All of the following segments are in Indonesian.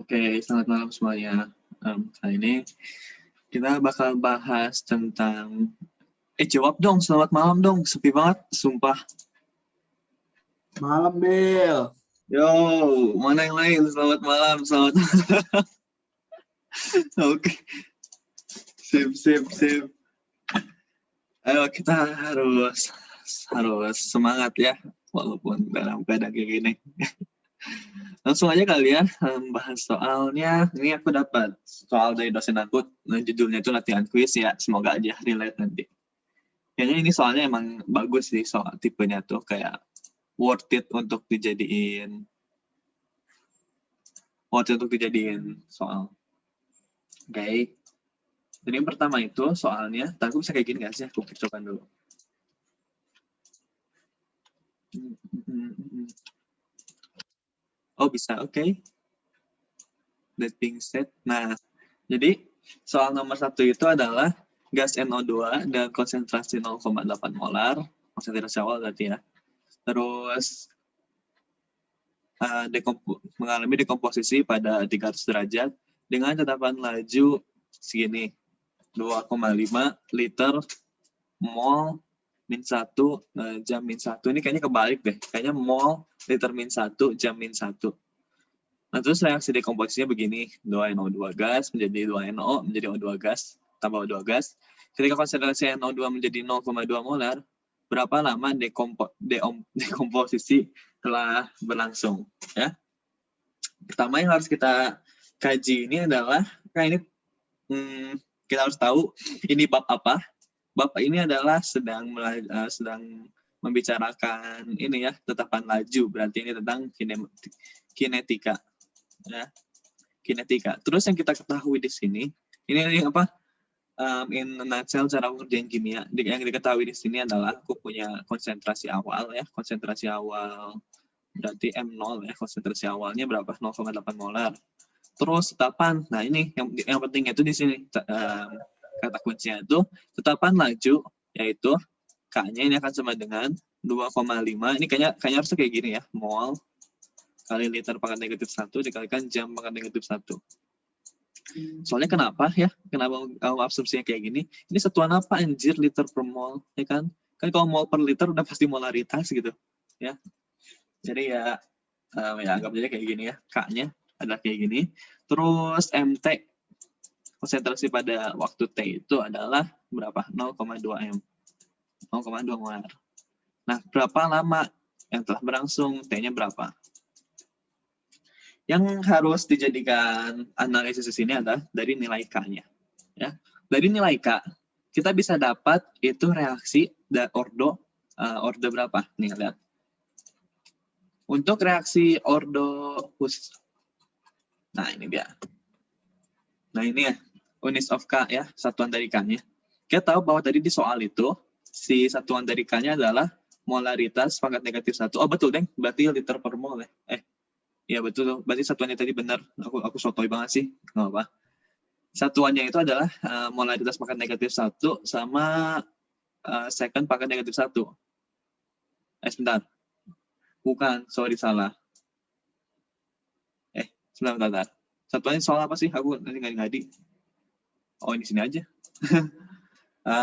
Oke, selamat malam semuanya. Kali ini kita bakal bahas tentang jawab dong, selamat malam dong. Sepi banget, sumpah. Malam, Bel. Yo, mana yang lain? Selamat malam, selamat malam. Oke. Sip. Ayo, kita harus semangat ya, walaupun dalam keadaan kayak gini. Langsung aja kali ya, bahas soalnya. Ini aku dapat soal dari dosen aku, judulnya itu latihan kuis ya, semoga aja relate nanti. Kayaknya ini soalnya emang bagus sih, soal tipenya tuh kayak worth it untuk dijadiin soal. Oke. Jadi yang pertama itu soalnya, aku bisa kayak gini nggak sih? Aku coba dulu. Oh bisa, oke. That being said, nah, jadi soal nomor 1 itu adalah gas NO2 dan konsentrasi 0,8 molar, konsentrasi awal berarti ya. Terus mengalami dekomposisi pada 300 derajat dengan tetapan laju segini, 2,5 liter mol min 1 jam min 1. Ini kayaknya kebalik deh. Kayaknya mol liter min 1 jam min 1. Nah, terus reaksi dekomposisinya begini. 2NO2 gas menjadi 2NO menjadi O2 gas tambah O2 gas. Ketika konsentrasi NO2 menjadi 0,2 molar, berapa lama dekomposisi telah berlangsung? Ya. Pertama yang harus kita kaji ini adalah, kita harus tahu ini bab apa. Bab ini adalah sedang membicarakan ini ya, tetapan laju. Berarti ini tentang kinetika. Ya, kinetika. Terus yang kita ketahui di sini, ini apa? In a nutshell cara pengerjaan kimia. Yang diketahui di sini adalah aku punya konsentrasi awal ya, konsentrasi awal berarti M0 ya, konsentrasi awalnya berapa? 0,8 molar. Terus tetapan, nah ini yang penting itu di sini kata kuncinya itu tetapan laju, yaitu K-nya ini akan sama dengan 2,5. Ini kayaknya harusnya kayak gini ya, mol kali liter pangkat negatif 1 dikalikan jam pangkat negatif 1. Soalnya kenapa ya? Kenapa asumsinya kayak gini? Ini satuan apa anjir, liter per mol, ya kan? Kan kalau mol per liter udah pasti molaritas gitu, ya. Jadi ya anggap aja kayak gini ya. K-nya adalah kayak gini. Terus MT, konsentrasi pada waktu T itu adalah berapa? 0,2 M. 0,2 molar. Nah, berapa lama yang telah berlangsung? T-nya berapa? Yang harus dijadikan analisis di sini adalah dari nilai K-nya. Ya. Dari nilai K, kita bisa dapat itu reaksi dan ordo berapa? Nih, lihat. Untuk reaksi ordo nah ini dia. Nah ini ya, units of K ya, satuan dari K-nya. Kita tahu bahwa tadi di soal itu, si satuan dari K-nya adalah molaritas pangkat negatif 1. Oh betul, Deng. Berarti liter per mol ya. Ya betul, berarti satuannya tadi benar. Aku sotoy banget sih, nggak apa. Satuannya itu adalah molaritas pangkat negatif 1 sama second pangkat negatif 1. Sebentar. Bukan, sorry salah. Sebentar. Satuannya soal apa sih? Aku nanti nggak ngadi. Oh, ini sini aja.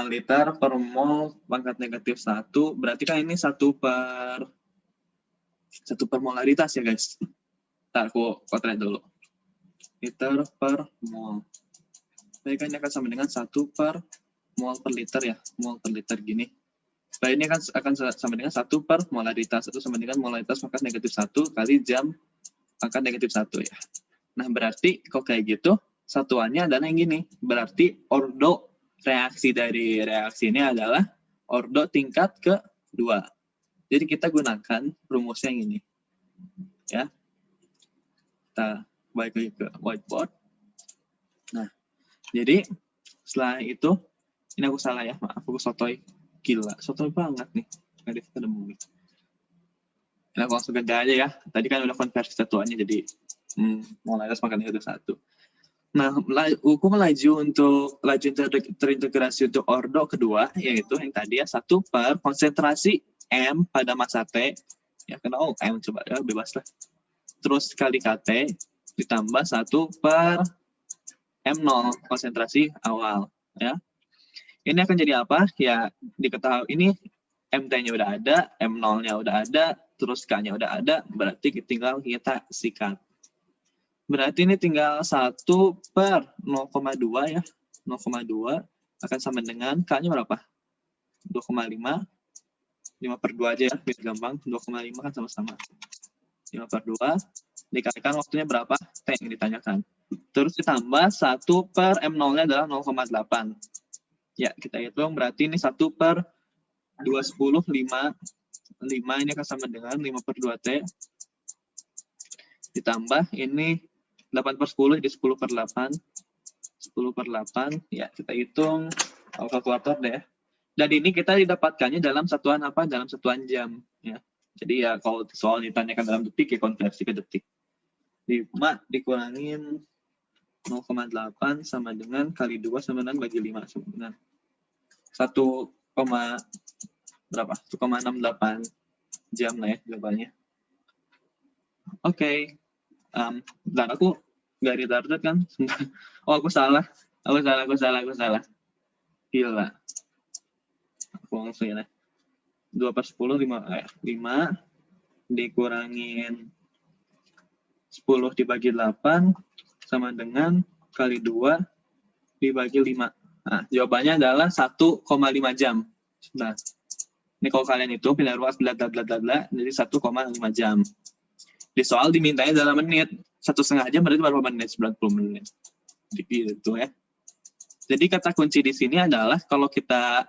Liter per mol pangkat negatif 1, berarti kan ini 1 per molaritas ya guys. Ntar aku kontrak dulu. Liter per mol. Jadi kan ini akan sama dengan 1 per mol per liter ya. Mol per liter gini. Nah ini akan sama dengan 1 per molaritas. Itu sama dengan molaritas pangkat negatif 1 kali jam pangkat negatif 1 ya. Nah berarti kok kayak gitu, satuannya adalah yang gini. Berarti ordo reaksi dari reaksi ini adalah ordo tingkat ke-2. Jadi kita gunakan rumusnya yang ini. Ya. Kita balik lagi ke whiteboard. Nah, jadi setelah itu, ini aku salah ya, maaf aku sotoy. Gila, sotoy banget nih. Nggak ketemu. Nah, aku langsung kerja aja ya. Tadi kan udah konversi satuannya jadi molaritas pangkat negatif 1. Nah, hukum laju untuk laju terintegrasi untuk ordo kedua, yaitu yang tadi ya, 1 per konsentrasi M pada massa T. Ya, kenal M, coba ya, bebas lah. Terus kali KT, ditambah 1/M0 konsentrasi awal. Ya. Ini akan jadi apa? Ya, diketahui ini MT-nya udah ada, M0-nya udah ada, terus K-nya udah ada, berarti tinggal kita sikat. Berarti ini tinggal 1/0,2 ya. 0,2 akan sama dengan K-nya berapa? 2,5. 5/2 aja ya, biar gampang. 2,5 kan sama-sama. 5/2 dikalikan waktunya berapa? T yang ditanyakan. Terus ditambah 1/M0-nya adalah 0,8. Ya, kita hitung berarti ini 1/210, 5 ini akan sama dengan 5/2T. Ditambah ini 8/10, jadi 10/8. 10/8, ya kita hitung kalkulator deh. Dan ini kita didapatkannya dalam satuan apa? Dalam satuan jam. Ya. Jadi ya kalau soal ditanyakan dalam detik, ya konversi ke detik. 5 dikurangin 0,8 sama dengan kali 2 sama dengan bagi 5 sama dengan 1,68 jam lah ya jawabannya. Oke. Dan aku nggak retarded kan? Oh, aku salah. Gila. Aku langsung ya. 2/10, 5 dikurangin 10 dibagi 8 sama dengan kali 2 dibagi 5. Nah, jawabannya adalah 1,5 jam. Nah, ini kalau kalian hitung pindah ruas bla bla bla bla, jadi 1,5 jam. Di soal dimintanya dalam menit. 1,5 jam berarti berapa menit? 90 menit. Gitu ya. Jadi kata kunci di sini adalah kalau kita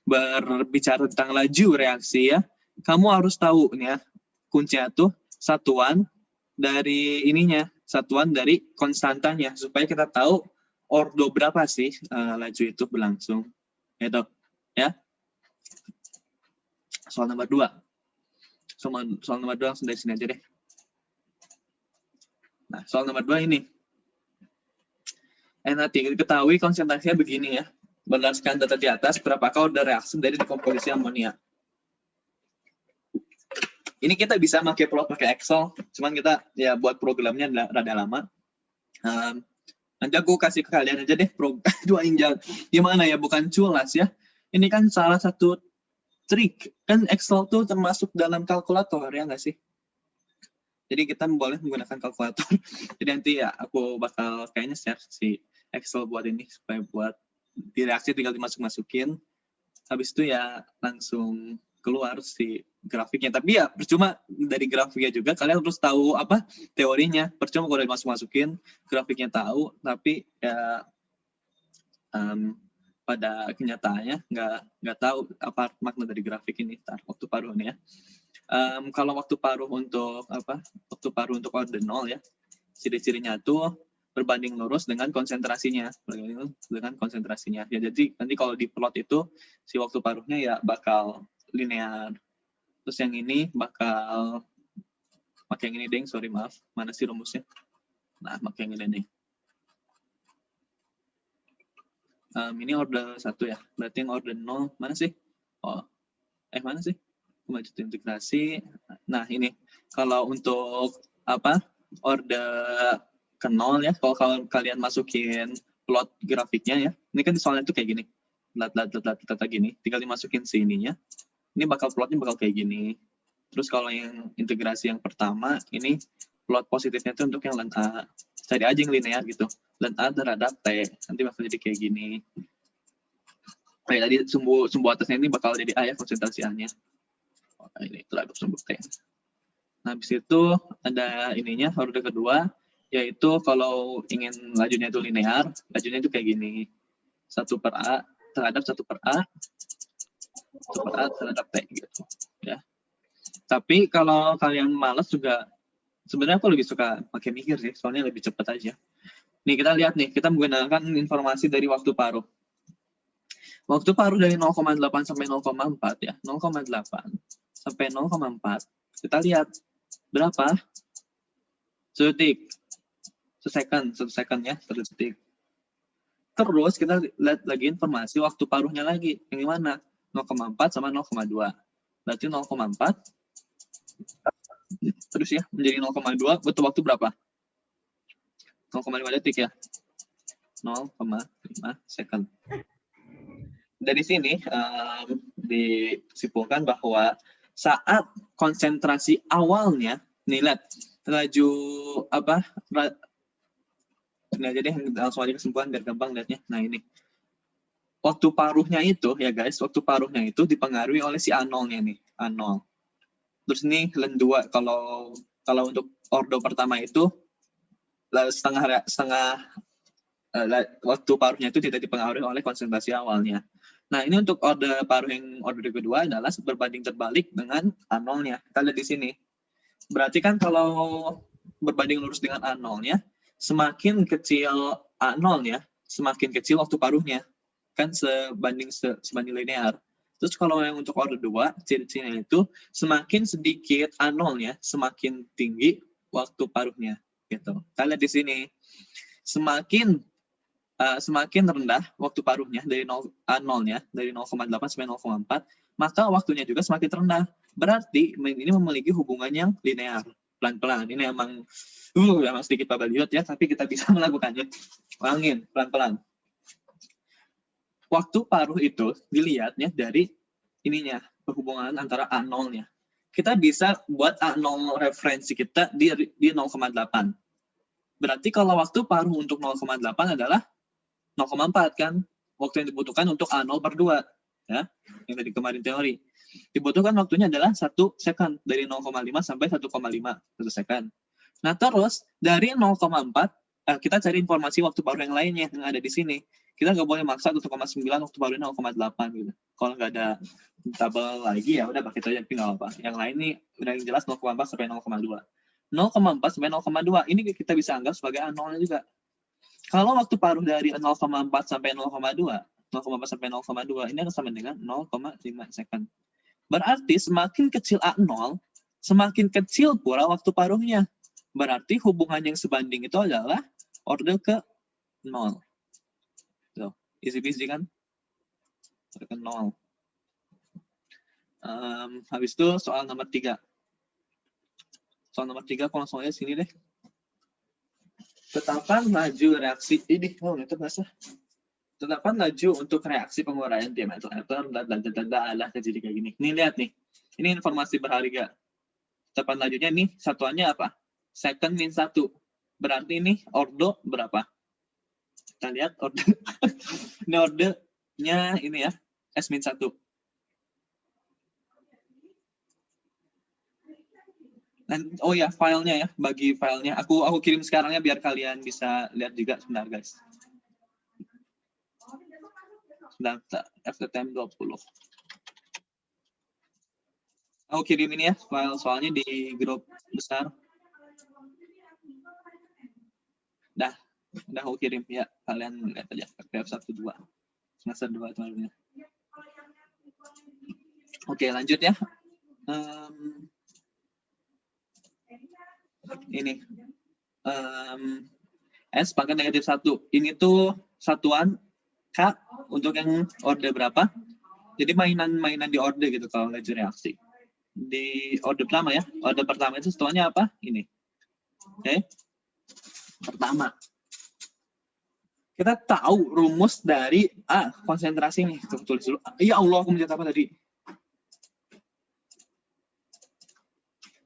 berbicara tentang laju reaksi ya, kamu harus tahu nih ya, kuncinya tuh satuan dari ininya, satuan dari konstantanya supaya kita tahu ordo berapa sih laju itu berlangsung. Gitu. Ya. Soal nomor 2. Soal nomor 2 langsung dari sini aja deh. Nah, soal nomor 2 ini. Nanti ketahui konsentrasinya begini ya. Berdasarkan data di atas, berapakah order reaksi dari dekomposisi amonia? Ini kita bisa pakai plot pakai Excel, cuman kita ya buat programnya rada lama. Nanti aku kasih ke kalian aja deh dua injal. Gimana ya, bukan culas ya. Ini kan salah satu trik. Kan Excel tuh termasuk dalam kalkulator ya nggak sih? Jadi kita boleh menggunakan kalkulator. Jadi nanti ya aku bakal kayaknya share si Excel buat ini supaya buat di reaksi tinggal dimasukin. Habis itu ya langsung keluar si grafiknya. Tapi ya percuma dari grafiknya juga kalian harus tahu apa teorinya. Percuma kalau dimasukin grafiknya tahu, tapi ya pada kenyataannya nggak tahu apa makna dari grafik ini. Waktu paruh nih ya. Kalau waktu paruh untuk apa? Waktu paruh untuk ordinal ya, ciri-cirinya tuh berbanding lurus dengan konsentrasinya, Ya jadi nanti kalau di plot itu si waktu paruhnya ya bakal linear. Terus yang ini bakal pakai yang ini deng, sorry maaf, mana sih rumusnya? Nah, pakai yang ini nih. Ini order 1 ya, berarti yang order 0 mana sih? Oh, mana sih? Lanjut integrasi. Nah, ini kalau untuk apa? Order ke 0 ya. Kalau kalian masukin plot grafiknya ya. Ini kan di soalnya tuh kayak gini. Data gini. Tinggal dimasukin sininya. Ini plotnya bakal kayak gini. Terus kalau yang integrasi yang pertama, ini plot positifnya itu untuk yang len A. Cari aja yang linear gitu. Len A terhadap T. Nanti bakal jadi kayak gini. Kayak tadi sumbu atasnya ini bakal jadi A ya, konsentrasi A-nya. Ini terhadap sumbu T. Nah, habis itu ada ininya, order kedua, yaitu kalau ingin lajunya itu linear, lajunya itu kayak gini. 1/A terhadap 1/A, 1/A terhadap T gitu. Ya. Tapi kalau kalian malas juga, sebenarnya aku lebih suka pakai mikir sih, soalnya lebih cepat aja. Nih, kita lihat nih, kita menggunakan informasi dari waktu paruh. Waktu paruh dari 0,8 sampai 0,4 ya, 0,8 sampai 0,4. Kita lihat berapa? 1 detik. 1 second ya, 1 detik. Terus kita lihat lagi informasi waktu paruhnya lagi. Yang mana? 0,4 sama 0,2. Berarti 0,4 terus ya menjadi 0,2 butuh waktu berapa? 0,5 detik ya. 0,5 second. Dari sini disimpulkan bahwa saat konsentrasi awalnya, nih lihat laju apa? Nah, jadi langsung aja kesimpulan biar gampang lihatnya. Nah ini, waktu paruhnya itu ya guys, waktu paruhnya itu dipengaruhi oleh si A0-nya nih, A0. Terus ini len 2 kalau untuk ordo pertama itu setengah waktu paruhnya itu tidak dipengaruhi oleh konsentrasi awalnya. Nah, ini untuk paruh yang order kedua adalah berbanding terbalik dengan A0-nya. Kita lihat di sini. Berarti kan kalau berbanding lurus dengan A0-nya, semakin kecil A0-nya, semakin kecil waktu paruhnya. Kan sebanding linear. Terus kalau yang untuk order 2, ciri-cirinya itu semakin sedikit A0-nya, semakin tinggi waktu paruhnya. Gitu. Kita lihat di sini. Semakin rendah waktu paruhnya dari A0-nya, dari 0,8 sampai 0,4, maka waktunya juga semakin rendah. Berarti ini memiliki hubungan yang linear, pelan-pelan. Ini emang sedikit babaliot ya, tapi kita bisa melakukannya. Ulangin, pelan-pelan. Waktu paruh itu dilihatnya dari ininya, perhubungan antara A0-nya. Kita bisa buat A0 referensi kita di 0,8. Berarti kalau waktu paruh untuk 0,8 adalah 0,4 kan, waktu yang dibutuhkan untuk A0 per 2, ya, yang tadi kemarin teori. Dibutuhkan waktunya adalah 1 second, dari 0,5 sampai 1,5, 1 second. Nah terus, dari 0,4, kita cari informasi waktu paruh yang lainnya, yang ada di sini. Kita nggak boleh maksa 1,9 waktu paruh 0,8 gitu. Kalau nggak ada tabel lagi, ya udah pakai itu aja, tapi nggak apa-apa. Yang lain nih, udah yang jelas 0,4 sampai 0,2. 0,4 sampai 0,2, ini kita bisa anggap sebagai A0-nya juga. Kalau waktu paruh dari 0,4 sampai 0,2, 0,4 sampai 0,2, ini akan sama dengan 0,5 second. Berarti semakin kecil A0, semakin kecil pula waktu paruhnya. Berarti hubungan yang sebanding itu adalah order ke 0. So, easy-peasy kan? Order ke 0. Habis itu soal nomor 3. Soal nomor 3, kalau langsung aja sini deh. Tetapkan laju reaksi ini, itu bahasa. Tetapkan laju untuk reaksi penguraian diameter ether dan adalah terjadi kayak gini. Nih lihat nih, ini informasi berharga. Tetapkan lajunya nih, satuannya apa? Second min 1. Berarti ini ordo berapa? Kita lihat ordo. Ini ordernya ini ya, S min 1. Dan oh ya, filenya ya, bagi filenya. Aku kirim sekarang ya biar kalian bisa lihat juga sebentar guys. Data FTTM 20. Aku kirim ini ya, file soalnya di grup besar. Udah aku kirim ya, kalian lihat aja PDF 1-2. Semester 2 teman-teman. Oke, lanjut ya. Ini S pangkat negatif 1. Ini tuh satuan K untuk yang order berapa. Jadi mainan di order gitu kalau laju reaksi. Di order pertama ya. Order pertama itu satuannya apa? Ini. Oke. Pertama. Kita tahu rumus dari konsentrasi nih. Tulis dulu. Ya Allah, aku mencatat apa tadi?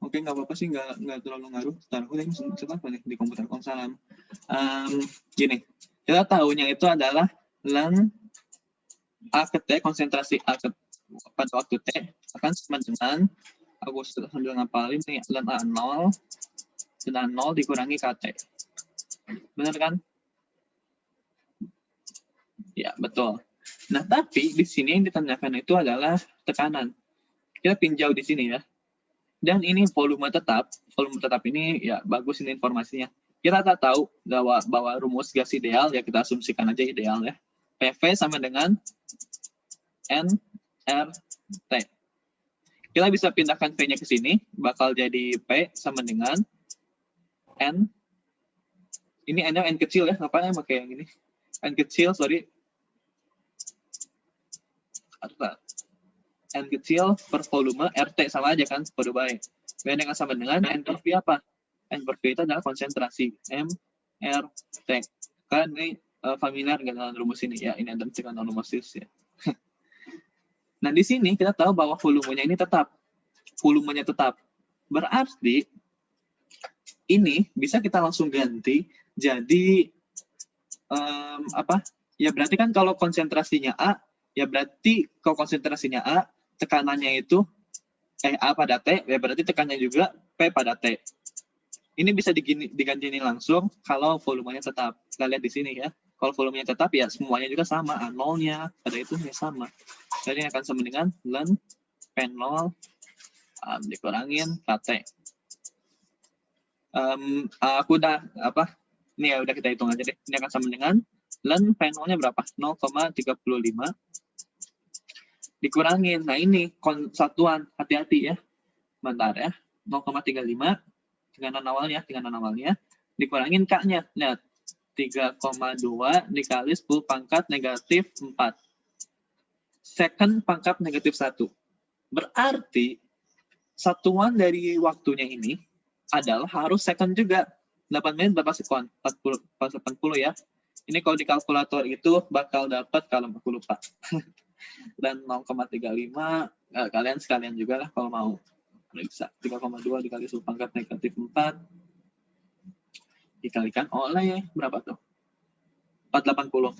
Oke, nggak apa-apa sih, nggak terlalu ngaruh. Ntar aku tadi coba apa nih di komputer. Salam. Gini, kita tahunya itu adalah len A ke T, konsentrasi A ke pada waktu T akan sama dengan, aku sambil ngapalin nih, len A0 dan A0 dikurangi KT. Benar kan? Ya, betul. Nah, tapi di sini yang ditanyakan itu adalah tekanan. Kita pinjau di sini ya. Dan ini volume tetap ini ya bagus ini informasinya. Kita tak tahu bahwa rumus gas ideal ya kita asumsikan aja ideal ya. PV sama dengan nRT. Kita bisa pindahkan V-nya ke sini, bakal jadi P sama dengan N. Ini N-nya N kecil ya, ngapain pakai yang ini? N kecil, sorry. N kecil per volume, RT sama aja kan, pada baik. N yang sama dengan N per V apa? N per V itu adalah konsentrasi, M, RT. Kan ini familiar dengan rumus ini ya, ini ada trigonometris ya. Nah, di sini kita tahu bahwa volumenya ini tetap. Volumenya tetap. Berarti ini bisa kita langsung ganti jadi apa? Ya berarti kan kalau konsentrasinya A, ya berarti kalau konsentrasinya A, tekanannya itu A pada T, ya berarti tekanannya juga P pada T. Ini bisa diganti langsung kalau volumenya tetap. Kita lihat di sini ya. Kalau volumenya tetap ya semuanya juga sama. A0-nya pada itu ya sama. Jadi akan sama dengan ln P0 dikurangin KT. Aku udah apa? Ini ya udah kita hitung aja deh. Ini akan sama dengan ln P0-nya berapa? 0,35 dikurangin. Nah ini satuan, hati-hati ya. Bentar ya. 0,35 tekanan awalnya dikurangin K-nya. Lihat, 3,2 dikali 10 pangkat negatif 4. Second pangkat negatif 1. Berarti satuan dari waktunya ini adalah harus second juga. 8 menit berapa sekon? 80 ya. Ini kalau di kalkulator itu bakal dapat kalau aku lupa. Dan 0,35 kalian sekalian juga lah kalau mau. Bisa 3,2 dikali 10 pangkat negatif 4 dikalikan oleh berapa tuh? 480.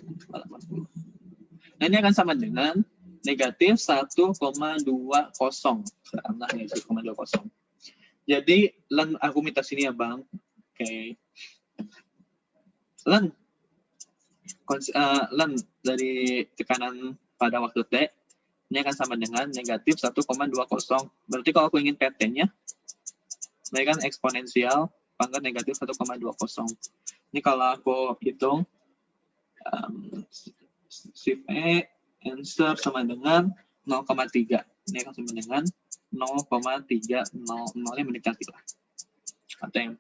Nah, ini akan sama dengan negatif 1,20. Karena ya 1,20. Jadi, ln aku minta sini ya, Bang. Oke. Ln dari tekanan pada waktu T ini akan sama dengan negatif 1,20. Berarti kalau aku ingin PT-nya, ini kan eksponensial pangkat negatif 1,20. Ini kalau aku hitung, shift E, answer sama dengan 0,3. Ini akan sama dengan 0,300-nya mendekati lah. ATM.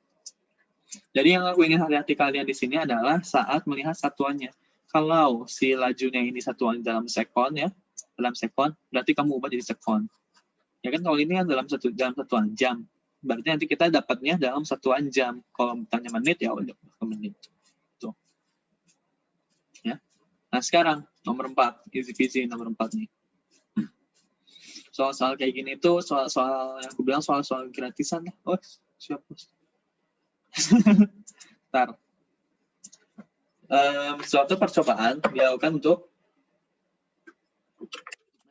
Jadi yang aku ingin hati-hati kalian di sini adalah saat melihat satuannya. Kalau si lajunya ini satuan dalam sekon ya, dalam sekon, berarti kamu ubah jadi sekon. Ya kan kalau ini kan dalam satuan jam, berarti nanti kita dapatnya dalam satuan jam. Kalau tanya menit ya udah menit. Tuh. Ya. Nah sekarang nomor 4, easy-peasy nomor 4 nih. Soal-soal kayak gini tuh soal-soal yang aku bilang soal-soal gratisan lah. Oh siap bos. Ntar. Suatu percobaan dilakukan untuk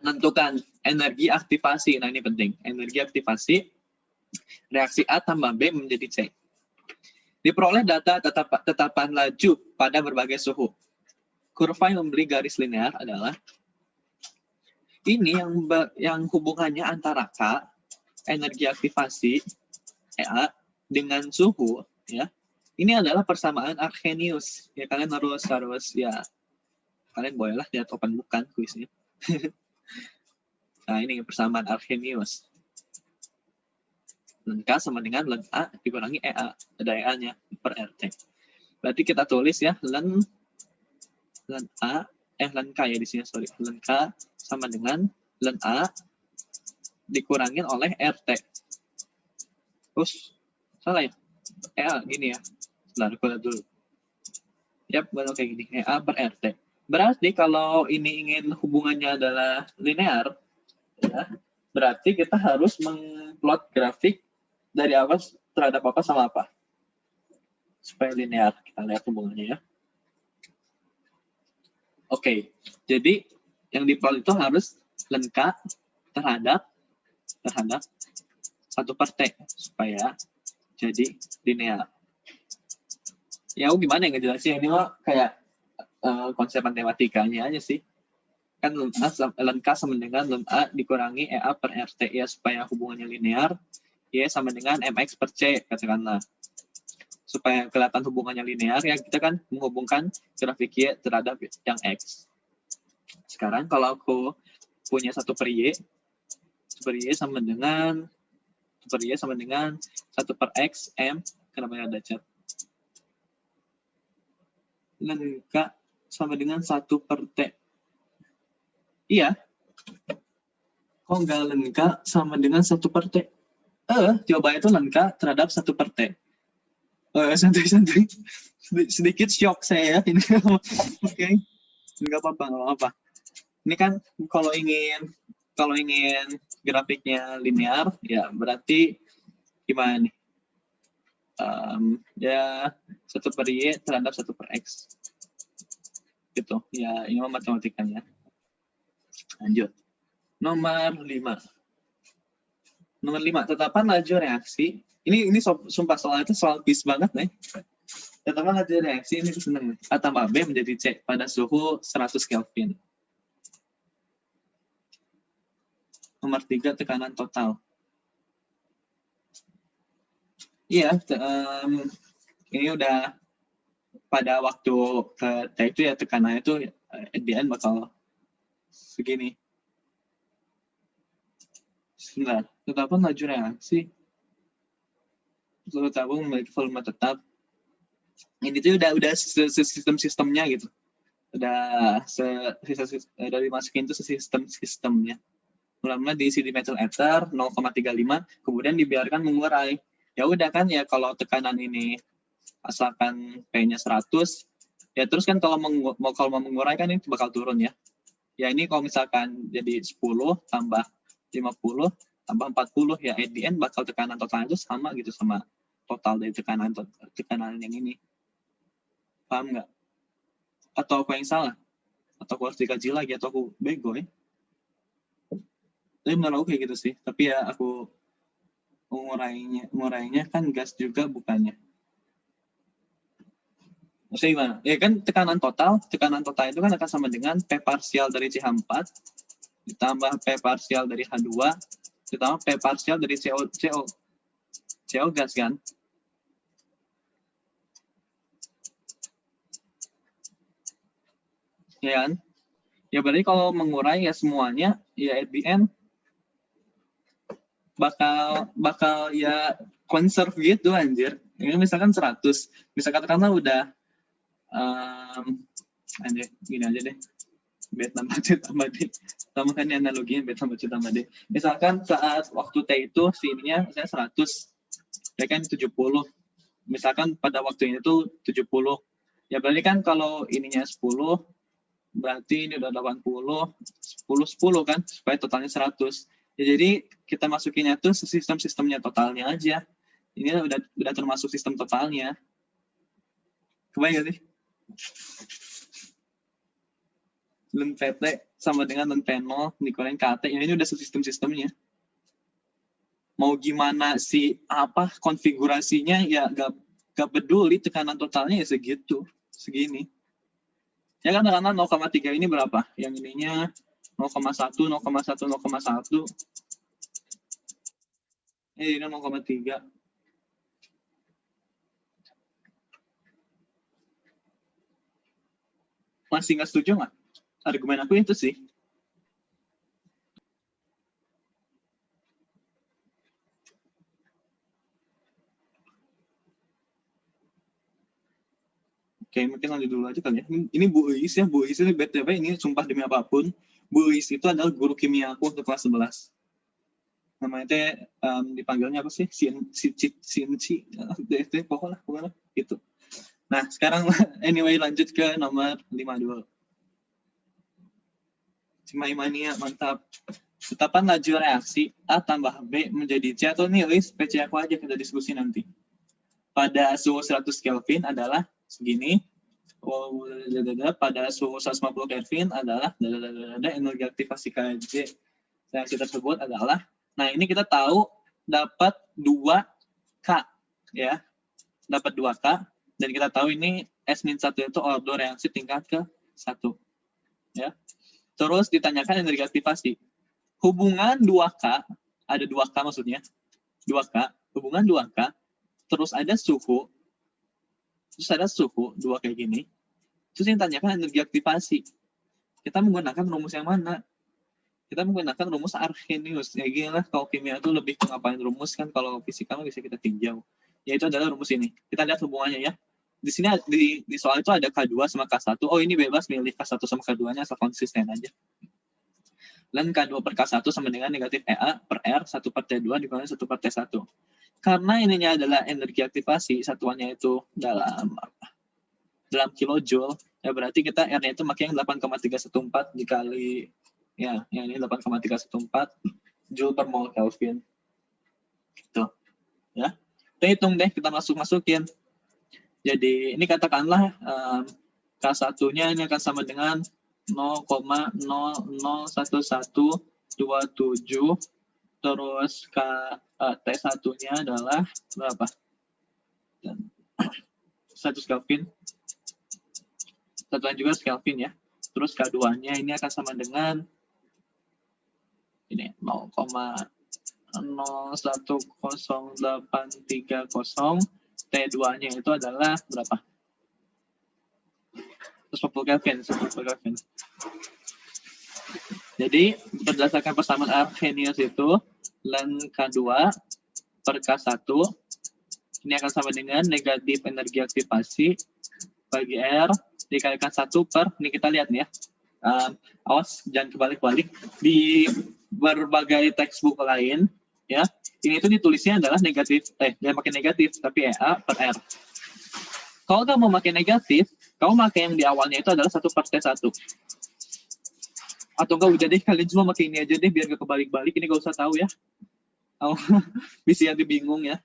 menentukan energi aktivasi. Nah, ini penting. Energi aktivasi reaksi A tambah B menjadi C. Diperoleh data tetapan laju pada berbagai suhu. Kurva yang memberi garis linear adalah ini yang hubungannya antara K, energi aktivasi EA dengan suhu, ya. Ini adalah persamaan Arrhenius. Ya, kalian harus ya. Kalian bolehlah lihat open book kan kuisnya. Nah, ini persamaan Arrhenius. Ln K sama dengan ln A dikurangi EA. Ada EA-nya per RT. Berarti kita tulis ya, ln K ya di sini, sorry. Ln K sama dengan ln A dikurangin oleh RT. Terus, salah ya? EA, gini ya. Sebentar, aku lihat dulu. Yap, benar kayak gini. EA per RT. Berarti kalau ini ingin hubungannya adalah linear, ya, berarti kita harus mengplot grafik dari apa terhadap apa sama apa. Supaya linear. Kita lihat hubungannya ya. Oke, jadi yang diplot itu harus ln K terhadap 1 per T supaya jadi linear. Ya, gimana yang ngejelasin ini mah kayak konsep matematikanya aja sih. Kan ln K sama dengan ln A dikurangi EA per RT ya supaya hubungannya linear. Y sama dengan MX per C katakanlah. Supaya kelihatan hubungannya linear ya kita kan menghubungkan grafik Y terhadap yang X. Sekarang kalau aku punya 1 per Y sama dengan 1 per X M, kenapa ada cat? Ln K sama dengan 1 per T. Iya. Kok nggak ln K sama dengan 1 per T? Jawabannya itu ln K terhadap 1 per T. Santai-santai. sedikit shock saya ya ini. Oke, nggak apa-apa. Ini kan kalau ingin grafiknya linear, ya berarti gimana nih? Ya 1/Y terhadap 1/X. Gitu. Ya, ini matematikanya. Lanjut. Nomor 5. Nomor 5, tetapan laju reaksi. Ini sumpah soal itu soal bis banget nih. Tetapan laju reaksi ini seneng nih. A tambah B menjadi C pada suhu 100 Kelvin. Nomor 3, tekanan total. Iya, ini udah pada waktu ke T itu ya tekanannya itu at the end bakal segini. Sebentar, tetapan laju reaksi suhu tabung memiliki volume tetap. Ini tuh udah sistemnya gitu. Udah dimasukin tuh sistemnya. Mula-mula diisi di metal ether 0,35, kemudian dibiarkan mengurai. Ya udah kan ya, kalau tekanan ini asalkan P-nya 100, ya terus kan kalau mau mengurai kan ini bakal turun ya. Ya ini kalau misalkan jadi 10 tambah 50 tambah 40, ya at the end bakal tekanan total itu sama gitu sama total dari tekanan yang ini. Paham nggak? Atau aku yang salah? Atau aku harus dikaji lagi? Atau aku bego ya? Tapi menurut aku kayak gitu sih. Tapi ya aku ngurainya kan gas juga bukannya. Maksudnya gimana? Ya kan tekanan total itu kan akan sama dengan P parsial dari CH4 ditambah P parsial dari H2 ditambah P parsial dari CO gas kan? Ya kan? Ya berarti kalau mengurai ya semuanya ya at the end bakal ya conserve gitu anjir. Ini misalkan 100, misalkan katakanlah udah anjir gini aja deh. B tambah C tambah D. Tambahkan analoginya B tambah C tambah D. Misalkan saat waktu T itu sininya saya 100, ya kan 70. Misalkan pada waktu ini tuh 70. Ya berarti kan kalau ininya 10, berarti ini udah 80, 10 kan, supaya totalnya 100. Ya, jadi kita masukinnya tuh sistemnya totalnya aja. Ini udah termasuk sistem totalnya. Kebayang gak sih? Ln PT sama dengan ln P0 dikurangi KT. Ya, ini udah sistemnya. Mau gimana sih apa konfigurasinya ya gak peduli, tekanan totalnya ya segini. Ya kan karena 0,3 ini berapa? Yang ininya 0,1, 0,1, 0,1. Ini 0,3. Masih nggak setuju nggak? Argumen aku itu sih. Oke, mungkin lanjut dulu aja kali ya. Ini Bu Uis ya, Bu Uis ini BTW ini sumpah demi apapun. Bu Uis itu adalah guru kimia aku untuk kelas 11. Namanya teh dipanggilnya apa sih? Sinci, pokoknya gitu. Nah, sekarang anyway lanjut ke nomor 52. Cimaimania, mantap. Tetapan laju reaksi A tambah B menjadi C, atau nih list PC aku aja kita diskusi nanti. Pada suhu 100 Kelvin adalah segini. Pada suhu 150 Kelvin adalah energi aktivasi KJ reaksi tersebut adalah, nah ini kita tahu dapat 2K ya, dapat 2K, dan kita tahu ini S-1 itu order reaksi tingkat ke-1 ya. Terus ditanyakan energi aktivasi. Hubungan 2K, ada 2K maksudnya, 2K, hubungan 2K, terus ada suhu 2 kayak gini. Terus yang ditanyakan energi aktivasi. Kita menggunakan rumus yang mana? Kita menggunakan rumus Arrhenius. Ya gila, kalau kimia itu lebih ke ngapain rumus kan, kalau fisika bisa kita tinjau. Yaitu adalah rumus ini. Kita lihat hubungannya ya. Di sini di soal itu ada K2 sama K1. Oh, ini bebas milih K1 sama K2-nya asal konsisten aja. Dan K2 per K1 sama dengan negatif EA per R 1 per T2 dikurangi 1 per T1. Karena ininya adalah energi aktivasi, satuannya itu dalam dalam kilojoule, ya berarti kita R-nya itu pakai yang 8,314 dikali, ya yang ini 8,314 Joule per mol Kelvin. Gitu. Ya. Kita hitung deh, kita masukin. Jadi ini katakanlah K1-nya ini akan sama dengan 0,001127, terus T1-nya adalah berapa? 100 Kelvin. Satuan juga Kelvin ya. Terus K2-nya ini akan sama dengan ini 0,010830. T2-nya itu adalah berapa? 140 Kelvin, 140 Kelvin. Jadi berdasarkan persamaan Arrhenius itu ln K2 per K1 ini akan sama dengan negatif energi aktivasi bagi R dikalikan 1 per, ini kita lihat nih ya. Awas jangan kebalik-balik. Di berbagai textbook lain ya, ini itu ditulisnya adalah negatif, jangan pakai negatif tapi EA per R. Kalau kamu pakai negatif, kamu pakai yang di awalnya itu adalah 1 per T1. Atau enggak udah deh, kalian cuma pakai ini aja deh biar gak kebalik-balik, ini gak usah tahu ya. Bisa jadi bingung ya.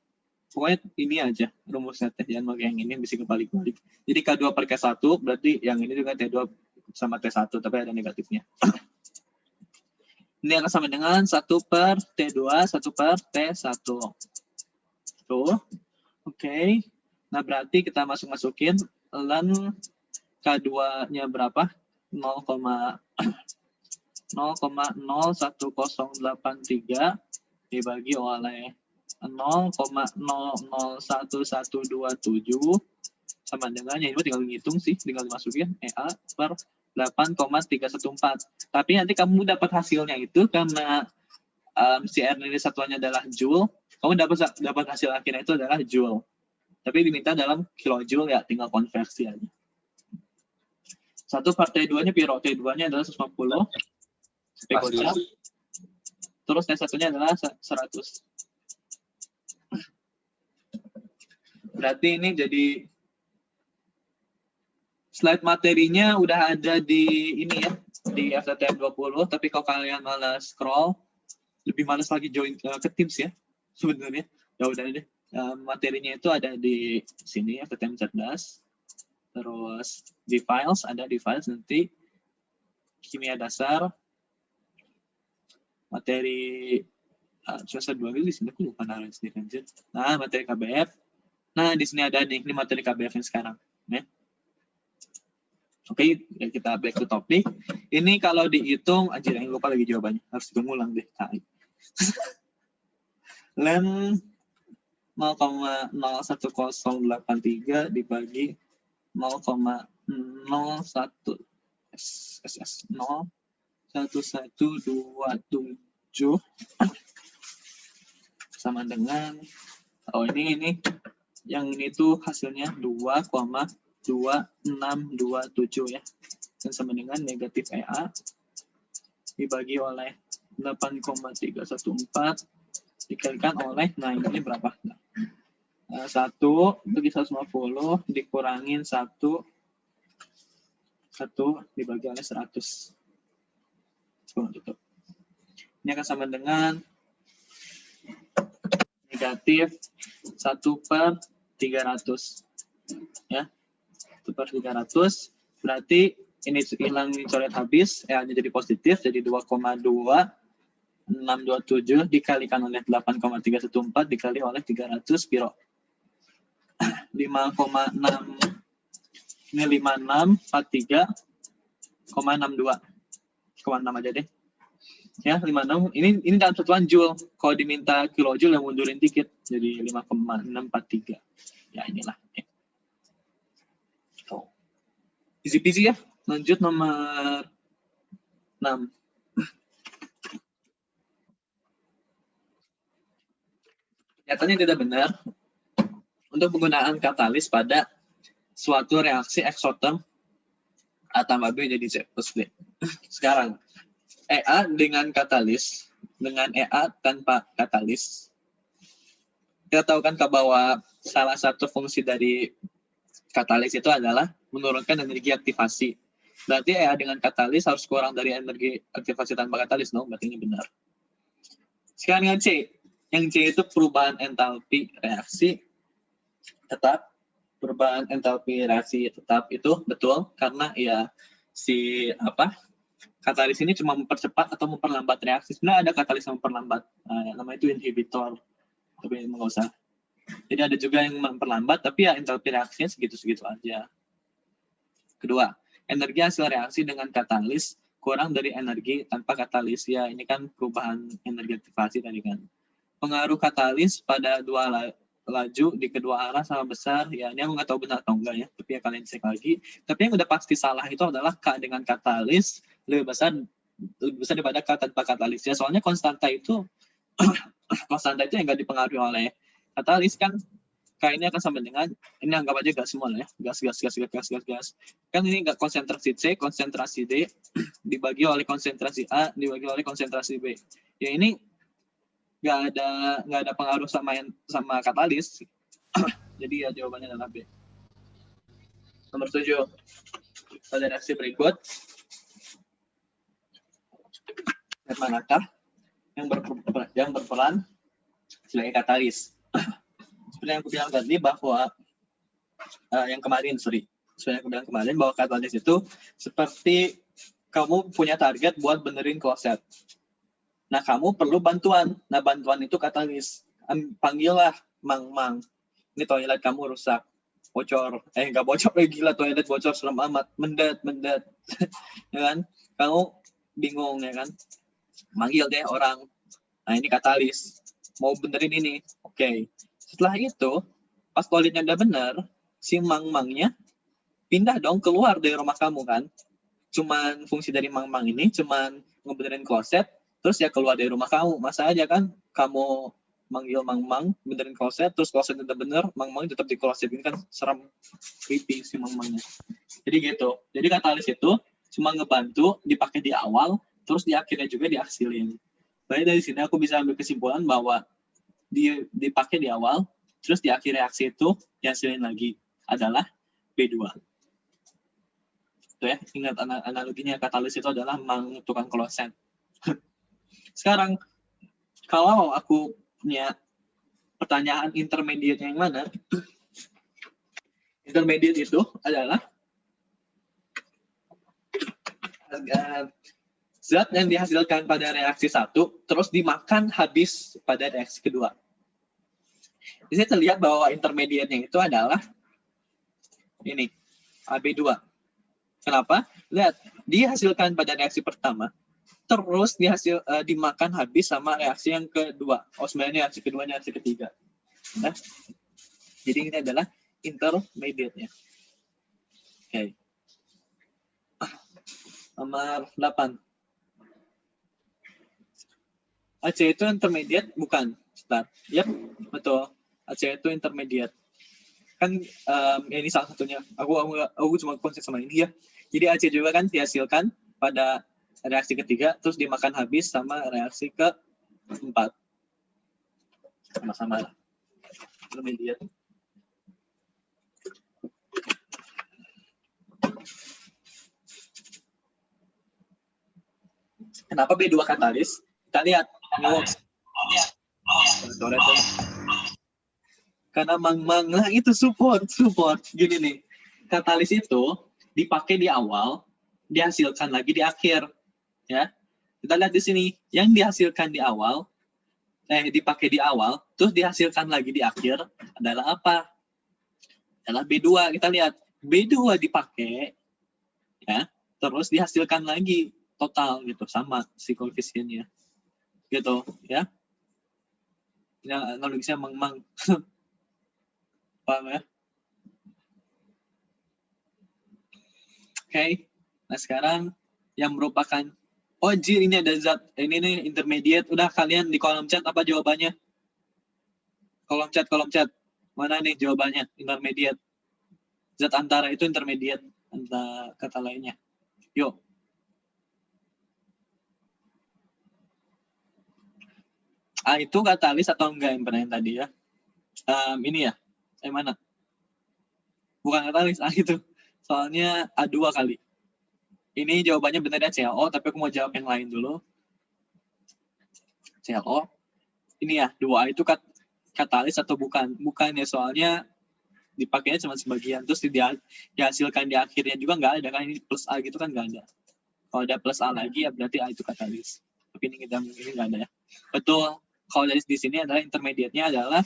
Pokoknya ini aja rumusnya teh, jangan pakai yang ini bisa kebalik-balik. Jadi K2 per K1 berarti yang ini juga T2 sama T1 tapi ada negatifnya. Ini akan sama dengan 1 per T2, 1 per T1. Tuh. Oke. Nah, berarti kita masukin ln K2-nya berapa? 0,01083 dibagi oleh 0,001127 sama dengan, ya ini tinggal ngitung sih, tinggal dimasukin EA per 8,314. Tapi nanti kamu dapat hasilnya itu karena si R ini satuannya adalah Joule, kamu dapat hasil akhirnya itu adalah Joule. Tapi diminta dalam kilojoule ya, tinggal konversi aja. 1 per T2-nya piro? T2-nya adalah 150. Terus T1-nya adalah 100. Berarti ini jadi slide materinya udah ada di ini ya, di FTTM 20, tapi kalau kalian malas scroll, lebih malas lagi join ke Teams ya, sebenarnya. Ya udah deh, materinya itu ada di sini FTTM cerdas. Terus di files, ada di files nanti kimia dasar, materi semester 2 di sini aku lupa naruh sendiri aja. Nah, materi KBF. Nah, di sini ada nih, ini materi KBF yang sekarang. Ya. Oke, kita back to topic. Ini kalau dihitung, anjir, yang lupa lagi jawabannya. Harus dihitung ulang deh. Ln 0,01083 dibagi 0,01127 sama dengan, oh ini yang ini tuh hasilnya 2,2627 ya, dan sama dengan negatif EA dibagi oleh 8,314 dikalikan oleh, nah ini berapa? 1 bagi 150 dikurangin 1 dibagi oleh 100. Ini akan sama dengan negatif 1 per 300. Ya, 1 per 300. Berarti ini hilang, coret habis, E-nya jadi positif, jadi 2,2627 dikalikan oleh 8,314 dikali oleh 300 piro? 5,6 ini 5643,62 aja deh ya, 56 ini dalam satuan joule. Kalau diminta kilojoule yang mundurin dikit jadi 5,643 ya, inilah ya. Easy peasy ya. Lanjut nomor 6. Nyatanya tidak benar untuk penggunaan katalis pada suatu reaksi eksoterm A tambah B jadi Z plus B. Sekarang, EA dengan katalis, dengan EA tanpa katalis. Kita tahu kan bahwa salah satu fungsi dari Katalis itu adalah menurunkan energi aktivasi. Berarti ya dengan katalis harus kurang dari energi aktivasi tanpa katalis, no? Berarti ini benar. Sekarang yang C. Yang C itu perubahan entalpi reaksi tetap. Perubahan entalpi reaksi tetap itu betul karena ya si katalis ini cuma mempercepat atau memperlambat reaksi. Sebenarnya ada katalis yang memperlambat, namanya itu inhibitor, tapi nggak usah. Jadi ada juga yang memperlambat, tapi ya entalpi reaksinya segitu-segitu aja. Kedua, energi hasil reaksi dengan katalis kurang dari energi tanpa katalis. Ya ini kan perubahan energi aktivasi tadi kan. Pengaruh katalis pada dua laju di kedua arah sama besar, ya ini aku nggak tahu benar atau enggak ya, tapi ya kalian cek lagi. Tapi yang udah pasti salah itu adalah K dengan katalis lebih besar daripada K tanpa katalis ya, soalnya konstanta itu yang nggak dipengaruhi oleh katalis kan. K ini akan sama dengan, ini anggap aja gas semua ya, gas. Kan ini nggak konsentrasi C, konsentrasi D dibagi oleh konsentrasi A dibagi oleh konsentrasi B. Ya ini nggak ada pengaruh sama katalis. Jadi ya jawabannya adalah B. Nomor 7. Pada reaksi berikut, manakah yang berperan sebagai katalis? Seperti yang aku bilang tadi bahwa seperti yang aku bilang kemarin bahwa katalis itu seperti kamu punya target buat benerin kloset. Nah, kamu perlu bantuan. Nah, bantuan itu katalis. Panggillah Mang. Ini toilet kamu rusak. Bocor. Nggak bocor. Gila, toilet bocor. Serem amat. Mendet. Ya kan? Kamu bingung, ya kan? Manggil deh orang. Nah, ini katalis. Mau benerin ini. Oke. Setelah itu, pas toiletnya udah bener, si Mang-Mangnya pindah dong keluar dari rumah kamu kan. Cuman fungsi dari Mang-Mang ini cuman ngebenerin kloset, terus ya keluar dari rumah kamu. Masa aja kan kamu manggil Mang-Mang benerin kloset, terus kloset udah bener, Mang-Mang tetap di kloset. Ini kan serem, creepy si Mang-Mangnya. Jadi gitu. Jadi katalis itu cuma ngebantu, dipakai di awal, terus di akhirnya juga dihasilin. Jadi dari sini aku bisa ambil kesimpulan bahwa dipakai di awal, terus di akhir reaksi itu dihasilin lagi adalah B2. Itu ya, ingat analoginya katalis itu adalah Mang tukang kloset. Sekarang, kalau aku punya pertanyaan intermediate yang mana? Intermediate itu adalah zat yang dihasilkan pada reaksi 1, terus dimakan habis pada reaksi kedua. Di sini terlihat bahwa intermediate-nya itu adalah ini, AB2. Kenapa? Lihat, dihasilkan pada reaksi pertama, terus dimakan habis sama reaksi yang kedua. Sebenarnya reaksi keduanya, reaksi ketiga. Nah, jadi ini adalah intermediate-nya. Oke. Nomor 8. AC itu intermediate? Bukan. Start. Yap, betul. AC itu intermediate. Kan ini salah satunya. Aku cuma konsep sama ini ya. Jadi AC juga kan dihasilkan pada reaksi ketiga, terus dimakan habis sama reaksi keempat. Sama-sama intermediate. Kenapa B2 katalis? Kita lihat. Karena Mang-Mang, nah itu support. Gini nih, katalis itu dipakai di awal, dihasilkan lagi di akhir. Ya, kita lihat di sini, yang dihasilkan di awal, dipakai di awal, terus dihasilkan lagi di akhir adalah apa? Adalah B2. Kita lihat, B2 dipakai, ya, terus dihasilkan lagi total gitu, sama si koefisiennya. Gitu, ya. Ini analogisnya Mang-Mang. Paham ya? Oke. Nah, sekarang yang merupakan ini ada zat, ini nih intermediate. Udah, kalian di kolom chat apa jawabannya? Kolom chat. Mana nih jawabannya? Intermediate. Zat antara itu intermediate, antara kata lainnya. Yuk. Itu katalis atau enggak yang pernah yang tadi ya? Ini ya. Yang mana? Bukan katalis, itu. Soalnya A2 kali. Ini jawabannya benernya CLO, tapi aku mau jawab yang lain dulu. CLO. Ini ya, 2A itu katalis atau bukan? Bukan ya, soalnya dipakainya cuma sebagian. Terus dihasilkan di akhirnya juga nggak ada. Kan ini plus A gitu kan nggak ada. Kalau ada plus A lagi, ya berarti A itu katalis. Tapi ini nggak ada ya. Betul. Kalau dari di sini adalah intermediate-nya adalah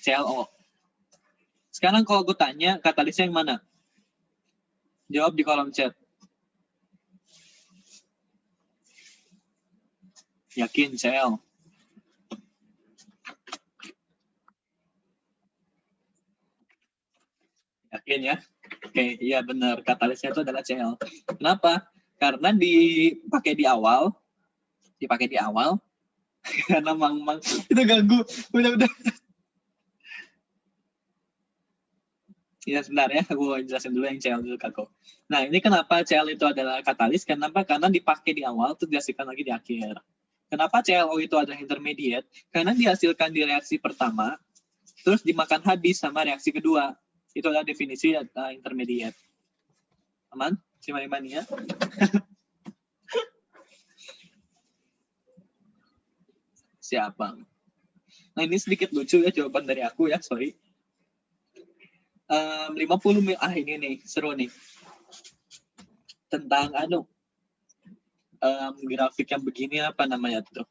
CLO. Sekarang kalau gue tanya, katalisnya yang mana? Jawab di kolom chat. Yakin, CL. Yakin ya? Oke, iya benar. Katalisnya itu adalah CL. Kenapa? Karena dipakai di awal. Karena mang itu ganggu. Udah. Ya sebentar ya, aku jelasin dulu yang CL dulu Kako. Nah ini kenapa CL itu adalah katalis? Kenapa? Karena dipakai di awal, terus dihasilkan lagi di akhir. Kenapa CLO itu adalah intermediate? Karena dihasilkan di reaksi pertama, terus dimakan habis sama reaksi kedua. Itu adalah definisi intermediate. Aman? Si Mani ya? Siapa? Nah ini sedikit lucu ya jawaban dari aku ya, sorry. 50 mil, ini nih, seru nih. Tentang grafik yang begini apa namanya tuh?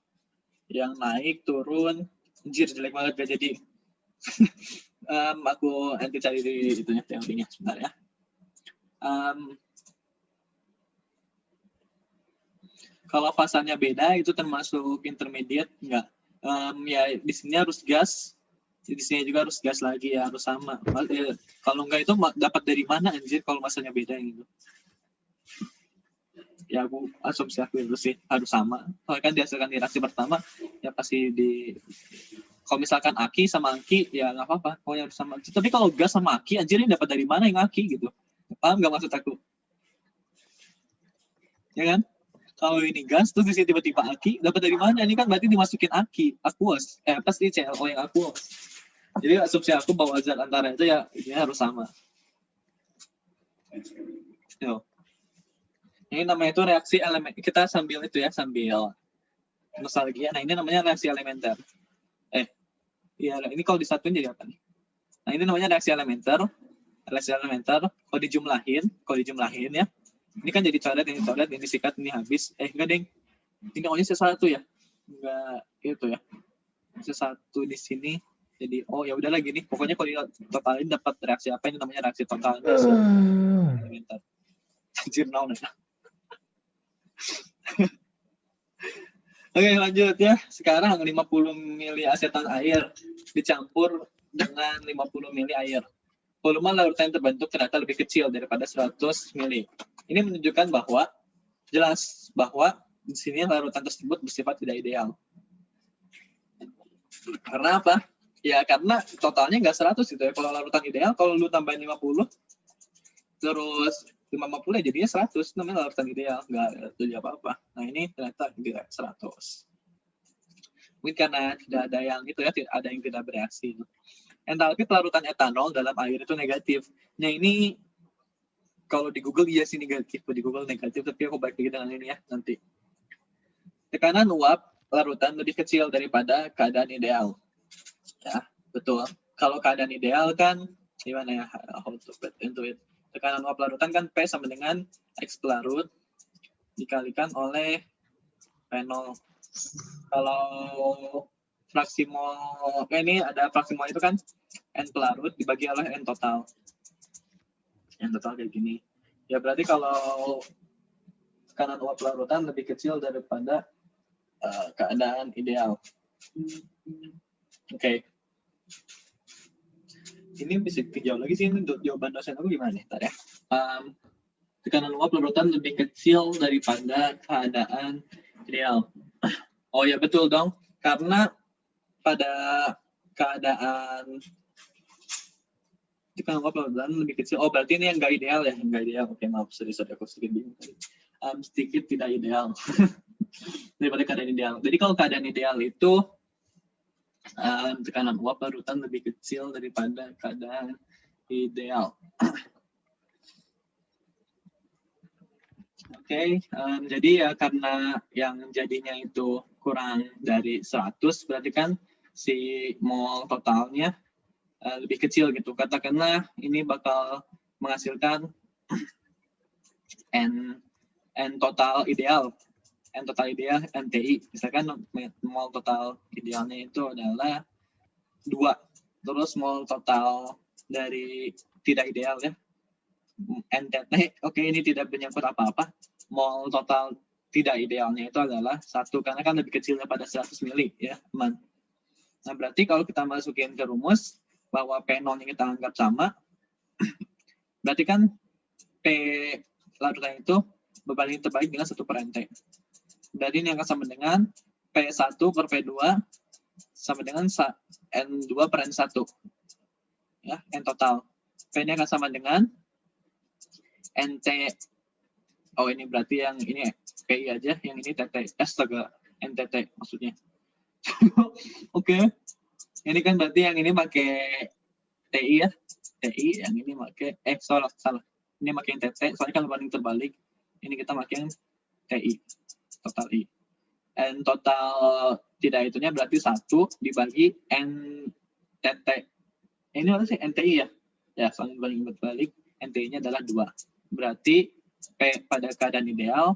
Yang naik, turun, anjir jelek banget gak jadi. Aku nanti cari di itunya teorinya sebentar ya. Kalau fasalnya beda itu termasuk intermediate enggak? Ya di sini harus gas, di sini juga harus gas lagi ya, harus sama. Kalau enggak itu dapat dari mana anjir kalau masanya beda yang itu? Ya aku asumsi aku itu sih harus sama. Kalau kan dihasilkan di reaksi pertama ya pasti kalau misalkan aki sama aki ya nggak apa-apa, pokoknya harus sama. Tapi kalau gas sama aki anjir ini dapat dari mana yang aki gitu? Paham nggak maksud aku? Ya kan? Kalau ini gas terus di sini tiba-tiba aki, dapat dari mana? Ini kan berarti dimasukin aki, aqueous. Pasti CLO yang aqueous. Jadi asumsi aku bahwa zat antara itu ya ini harus sama. Yo. Ini namanya itu reaksi elemen. Kita sambil itu ya, sambil nostalgia. Nah, ini namanya reaksi elementer. Iya, ini kalau disatuin jadi apa nih? Nah, ini namanya reaksi elementer. Reaksi elementer, kalau dijumlahin ya. Ini kan jadi coret, ini sikat, ini habis. Enggak, Deng. Ini awalnya C1 ya? Enggak, itu ya. C1 di sini. Jadi, ya udahlah gini. Pokoknya kalau totalin dapat reaksi apa, ini namanya reaksi total. Elementer. Anjir, naon ya. Oke, lanjut ya. Sekarang 50 mili asetan air dicampur dengan 50 mili air. Volume larutan yang terbentuk ternyata lebih kecil daripada 100 mili. Ini menunjukkan bahwa jelas bahwa di sini larutan tersebut bersifat tidak ideal. Karena apa? Ya karena totalnya nggak 100 gitu ya. Kalau larutan ideal, kalau lu tambahin 50, terus 50 ya jadinya 100, namanya larutan ideal, nggak jadi apa-apa. Nah ini ternyata tidak 100. Mungkin karena tidak ada yang itu ya, ada yang tidak bereaksi. Entalpi pelarutan etanol dalam air itu negatif. Nah ini kalau di Google iya sih negatif, di Google negatif, tapi aku balik lagi dengan ini ya nanti. Tekanan uap larutan lebih kecil daripada keadaan ideal. Ya, betul. Kalau keadaan ideal kan gimana ya? How to get into it. Tekanan uap larutan kan P sama dengan X pelarut dikalikan oleh P0. Kalau fraksi mol, ini ada fraksi mol itu kan N pelarut dibagi oleh N total. N total kayak gini. Ya berarti kalau tekanan uap larutan lebih kecil daripada keadaan ideal. Oke. Ini bisa dijawab lagi sih, ini jawaban dosen aku gimana nih? Ntar ya. Tekanan uap larutan lebih kecil daripada keadaan ideal. Oh ya betul dong, karena pada keadaan tekanan uap larutan lebih kecil. Oh berarti ini yang nggak ideal ya, nggak ideal. Oke maaf, sorry aku sedikit bingung tadi. Sedikit tidak ideal daripada keadaan ideal. Jadi kalau keadaan ideal itu tekanan uap larutan lebih kecil daripada keadaan ideal. Oke, jadi ya karena yang jadinya itu kurang dari 100, berarti kan si mol totalnya lebih kecil gitu. Katakanlah ini bakal menghasilkan N total ideal. N total ideal NTI. Misalkan mol total idealnya itu adalah 2. Terus mol total dari tidak ideal ya, NTT, oke, ini tidak menyangkut apa-apa. Mol total tidak idealnya itu adalah 1, karena kan lebih kecil daripada 100 mili ya, teman. Nah, berarti kalau kita masukin ke rumus bahwa P0 yang kita anggap sama, berarti kan P larutan itu berbanding terbalik dengan 1 per NT. Berarti ini akan sama dengan P1 per P2 sama dengan N2 per N1. Ya, N total. P ini akan sama dengan NT. Oh, ini berarti yang ini PI aja, yang ini TT. Astaga, NTT maksudnya. Oke. Ini kan berarti yang ini pakai TI ya. TI, yang ini pakai salah. Ini pakai TT, soalnya kan berbanding terbalik. Ini kita pakai yang TI. Total I. N total tidak itunya berarti 1 dibagi NTT. Ini apa sih? NTI ya? Ya, soalnya berbanding terbalik, NTI-nya adalah 2. Berarti P pada keadaan ideal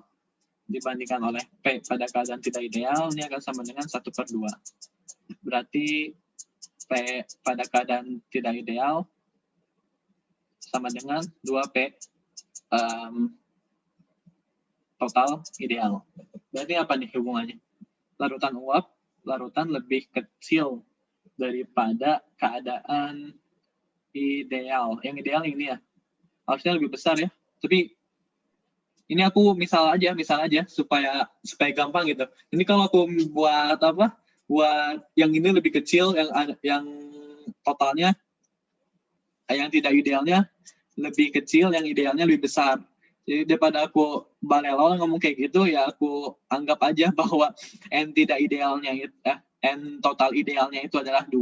dibandingkan oleh P pada keadaan tidak ideal, ini akan sama dengan 1 per 2. Berarti P pada keadaan tidak ideal sama dengan 2P total ideal. Berarti apa nih hubungannya? Larutan uap, larutan lebih kecil daripada keadaan ideal. Yang ideal ini ya, harusnya lebih besar ya. Tapi ini aku misal aja supaya gampang gitu. Ini kalau aku buat apa? Buat yang ini lebih kecil, yang totalnya, yang tidak idealnya lebih kecil, yang idealnya lebih besar. Jadi daripada aku balelo ngomong kayak gitu, ya aku anggap aja bahwa N tidak idealnya N total idealnya itu adalah 2,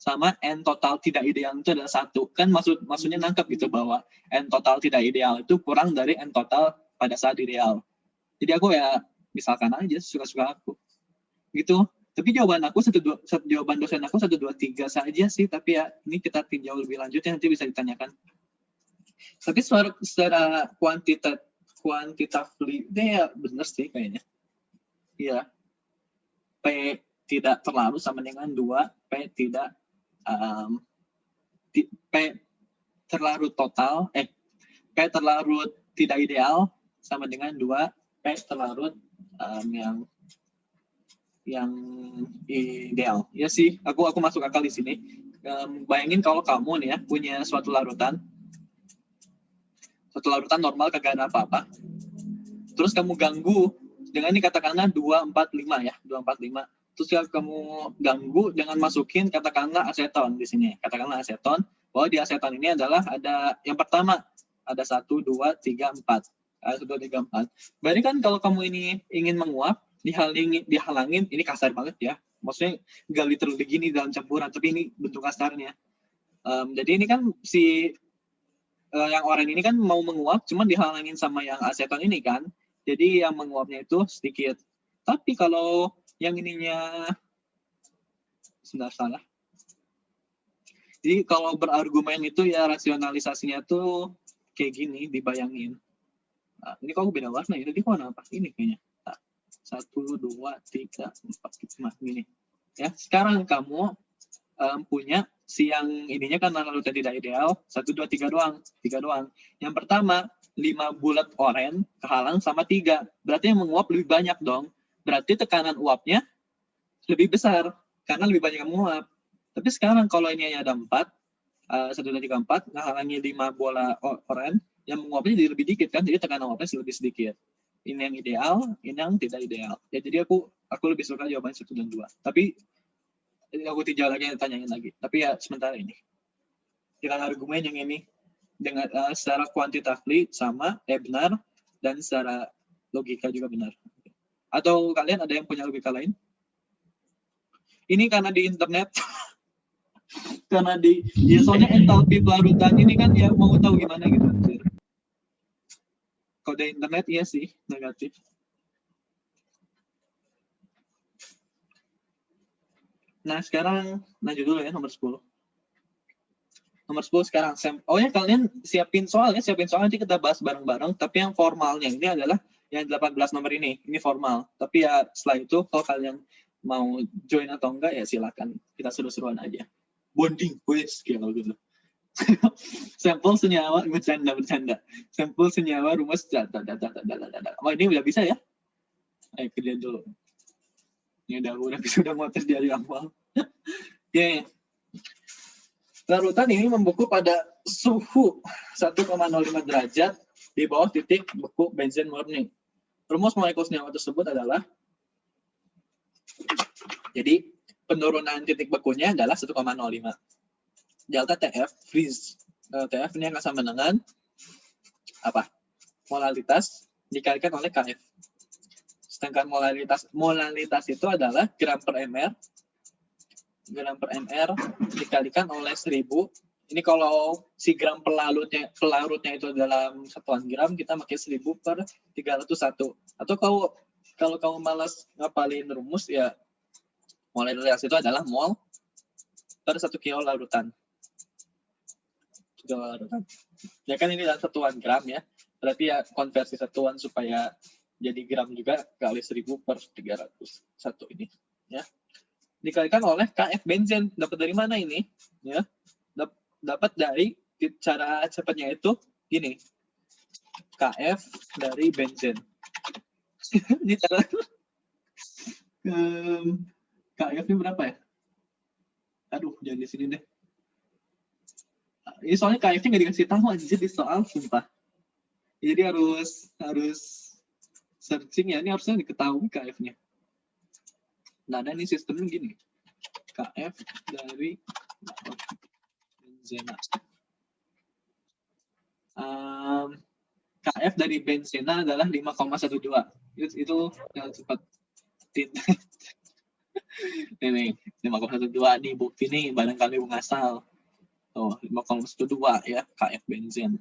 sama N total tidak ideal itu adalah 1. Kan maksudnya nangkep gitu bahwa N total tidak ideal itu kurang dari N total pada saat ideal. Jadi aku ya misalkan aja suka-suka aku. Gitu. Tapi jawaban dosen aku 1, 2, 3 saja sih, tapi ya ini kita tinjau lebih lanjut ya, nanti bisa ditanyakan. Tapi secara kuantitatif ya benar sih kayaknya. Iya. P tidak terlalu sama dengan 2, P tidak P terlarut total, P terlarut tidak ideal sama dengan 2 P terlarut yang ideal. Ya sih, aku masuk akal di sini. Bayangin kalau kamu nih ya punya suatu larutan normal, kagak ada apa-apa. Terus kamu ganggu dengan ini katakanlah 245 ya, 245. Terus kamu ganggu dengan masukin katakanlah aseton di sini. Katakanlah aseton, bahwa di aseton ini adalah ada yang pertama ada 1, 2, 3, 4. 1, 2, 3, 4. Berarti kan kalau kamu ini ingin menguap, dihalangin, ini kasar banget ya. Maksudnya nggak literally gini dalam campuran, tapi ini bentuk kasarnya. Jadi ini kan si yang oranye ini kan mau menguap, cuman dihalangin sama yang aseton ini kan. Jadi yang menguapnya itu sedikit. Tapi kalau yang ininya sebentar salah. Jadi kalau berargumen itu ya rasionalisasinya tuh kayak gini, dibayangin. Nah, ini kok beda warna ya? Tadi warna apa? Ini kayaknya. 1, 2, 3, 4, 5 gini. Ya, sekarang kamu punya si yang ininya kan larutan tidak ideal 1, 2, 3 doang. Yang pertama 5 bulat oranye kehalang sama 3. Berarti yang menguap lebih banyak dong. Berarti tekanan uapnya lebih besar karena lebih banyak yang menguap. Tapi sekarang kalau ini ada 4, 1, 2, 3, 4 ngehalangi 5 bola oranye, yang menguapnya jadi lebih dikit kan, jadi tekanan uapnya lebih sedikit. Ini yang ideal, ini yang tidak ideal. Ya, jadi aku lebih suka jawaban 1 dan 2. Tapi aku tinjau lagi, tanyain lagi. Tapi ya sementara ini. Dengan argumen yang ini dengan secara kuantitatif sama benar, dan secara logika juga benar. Atau kalian ada yang punya logika lain? Ini karena di internet. Karena ya soalnya entalpi pelarutan ini kan ya mau tahu gimana gitu. Kalau dari internet iya sih negatif. Nah sekarang lanjut dulu ya nomor 10. Nomor 10 sekarang. Oh ya kalian siapin soalnya, nanti kita bahas bareng-bareng. Tapi yang formalnya ini adalah yang 18 nomor ini. Ini formal. Tapi ya setelah itu kalau kalian mau join atau enggak ya silakan. Kita seru-seruan aja. Bonding, wes kalau gitu. Sampel senyawa, bercanda. Sampel senyawa rumus Oh ini udah bisa ya? Ayo kerja dulu. Ini udah bisa udah mau dari awal. Oke. Larutan ini membeku pada suhu 1,05 derajat di bawah titik beku benzen murni. Rumus molekul senyawa tersebut adalah, jadi penurunan titik bekunya adalah 1,05. Delta TF freeze. TF ini akan sama dengan apa? Molalitas dikalikan oleh KF. Sedangkan molalitas itu adalah gram per mr. Gram per mr dikalikan oleh 1000. Ini kalau si gram pelarutnya itu dalam satuan gram, kita pakai 1000 per 301. Atau kalau kamu malas ngapalin rumus, ya molalitas itu adalah mol per 1 kilo larutan. Ya kan ini adalah satuan gram ya. Berarti ya konversi satuan supaya jadi gram juga kali 1000 per 301 ini. Ya. Dikalikan oleh KF benzen. Dapat dari mana ini? Ya, dapat dari cara cepatnya itu gini. KF dari benzen. Ini cara KF ini berapa ya? Aduh, jangan di sini deh. Ini soalnya KF-nya nggak dikasih tahu aja di soal, sumpah. Jadi harus searching ya. Ini harusnya diketahui KF-nya. Nah, ada nih sistemnya gini. KF dari benzena. KF dari benzena adalah 5,12. Itu yang cepat. Ini 5,12 nih bukti nih barangkali mengasal. Oh, 5,12 ya KF benzen.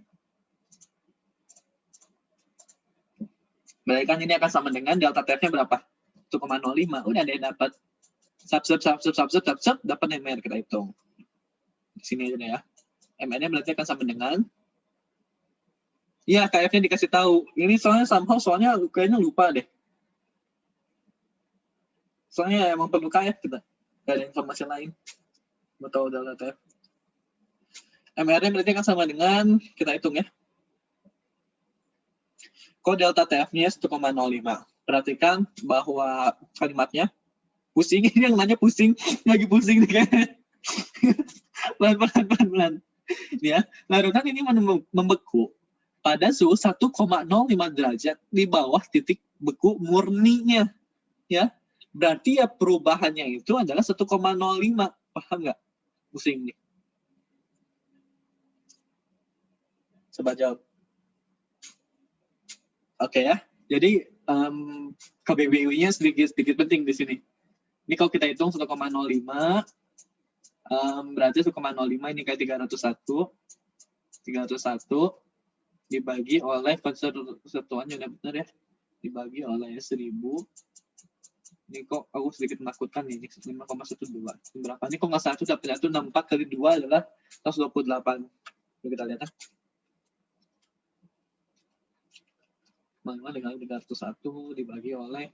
Berarti kan ini akan sama dengan delta TF-nya berapa? 1,05. Udah ada yang dapat. Subset dapat MR, kita hitung. Di sini aja ya. MR-nya berarti akan sama dengan, ya KF-nya dikasih tahu. Ini soalnya kayaknya lupa deh. Soalnya emang perlu KF kita. Gak ada informasi lain. Mau tahu delta TF. MR-nya berarti akan sama dengan, kita hitung ya. Kok delta TF-nya 1,05. Perhatikan bahwa kalimatnya pusing, ini yang nanya pusing, lagi pusing nih kayaknya. Pelan-pelan. Ya, larutan ini membeku pada suhu 1,05 derajat di bawah titik beku murninya. Ya, berarti ya perubahannya itu adalah 1,05. Paham nggak? Pusing nih. Coba jawab. Oke ya. Jadi KBBU-nya sedikit penting di sini. Ini kalau kita hitung 1,05, berarti 1,05 ini kayak 301 dibagi oleh persatuannya udah benar ya, dibagi oleh 1000. Ini kok aku sedikit menakutkan nih, 5,12 berapa? Ini kok nggak 1 dapat 1, 64 kali 2 adalah 128. Kita lihat ya. Mana dengan 301 dibagi oleh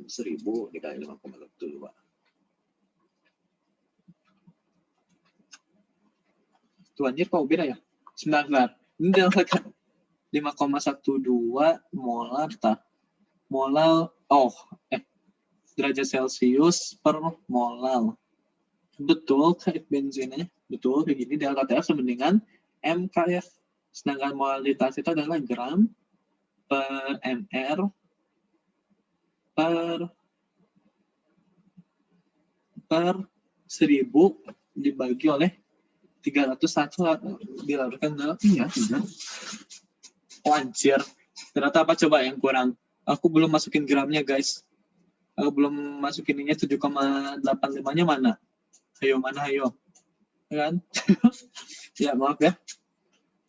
1000 dikali 5,12. Tuh anjir kok beda ya? 19. Ini delta 5,12 molar derajat Celcius per molar. Betul kayak benzinnya. Betul kayak gini, delta TF sama dengan MKF. Sedangkan molalitas itu adalah gram per mr per 1000 dibagi oleh 301 dilarutkan dalam tidak. Oh anjir, ternyata apa coba yang kurang? Aku belum masukin gramnya guys. Aku belum masukin ini 7,85-nya mana? Ayo, mana ayo? Kan? Ya, maaf ya.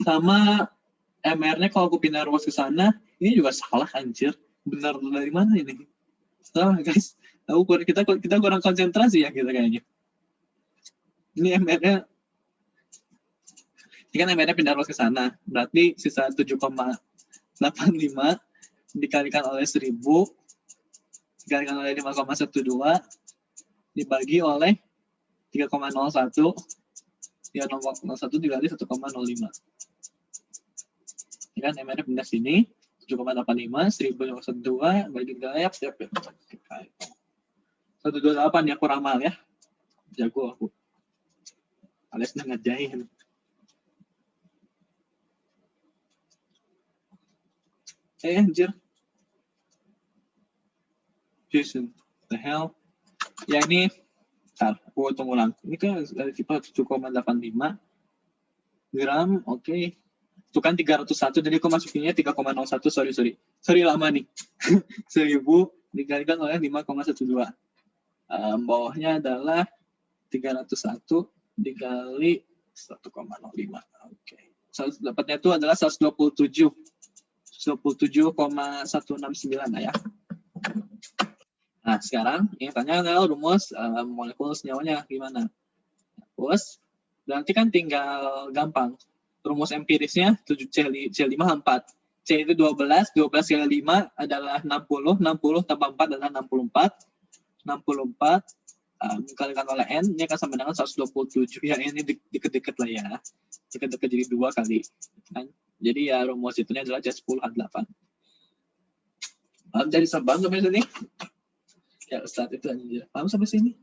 Sama MR-nya kalau aku pindah ruas ke sana, ini juga salah anjir. Benar dari mana ini? Salah guys. Kita kurang konsentrasi ya kita kayaknya. Ini MR-nya, ini kan MR-nya pindah ruas ke sana. Berarti sisa 7,85 dikalikan oleh 1000 dikalikan oleh 5,12 dibagi oleh 3,01 dikali 1,05. Ini kan MR-nya pindah sini 7,85 1012 bagi 3 ya 128 ya, aku ramal ya, jago aku alias ngerjain. Anjir. Jason, the hell? Ya ini, aku tunggu ulang. Ini kan dari tipe 7,85 gram, oke. Itu kan 301, jadi aku masukinnya 3,01, sorry lama nih. 1000 dikalikan oleh 5,12. Bawahnya adalah 301 dikali 1,05. Oke. Dapatnya itu adalah 127,169 lah ya. Nah, sekarang yang tanya adalah rumus molekul senyawanya gimana. Terus, berarti kan tinggal gampang. Rumus empirisnya 7C5H4. C itu 12, 12 kali 5 adalah 60, 60 tambah 4 adalah 64. 64 dikalikan oleh N, ini akan sama dengan 127. Ya, ini deket-deket lah ya. Deket-deket jadi 2 kali. Kan? Jadi ya rumus itu adalah C10H8. Jadi sabang sampai sini. Ya, Ustadz itu anjir. Paham sampai sini?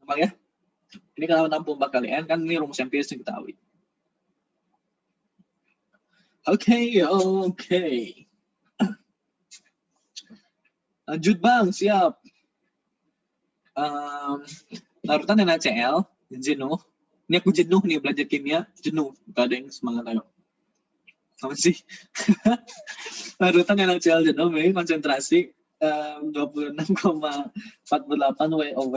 Gampang ya? Ini kalau 64 kali N, kan ini rumus empiris yang kita tahu. Oke. Lanjut bang, siap. Larutan NaCl, jenuh. Ini aku jenuh nih belajar kimia, jenuh. Gak ada yang semangat ayo. Apa sih? Larutan NaCl jenuh, memiliki konsentrasi 26,48 WOW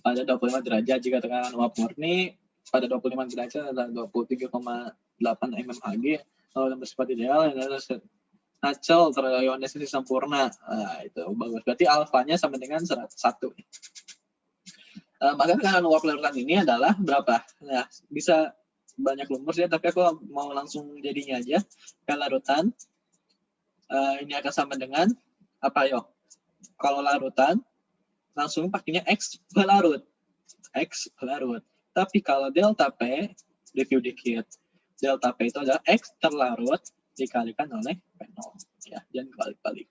pada 25 derajat. Jika tekanan uap murni pada 25 derajat adalah 23,8 mmHg. Kalau yang bersifat ideal adalah NaCl terionisasi sempurna. Itu bagus. Berarti alfanya sama dengan 1. Maka tekanan uap larutan ini adalah berapa? Nah, bisa banyak rumus ya, tapi aku mau langsung jadinya aja. Larutan ini akan sama dengan apa yo? Kalau larutan langsung pakainya X pelarut. X pelarut. Tapi kalau delta P, review dikit. Delta P itu adalah X terlarut dikalikan oleh P0. Ya, jangan balik-balik.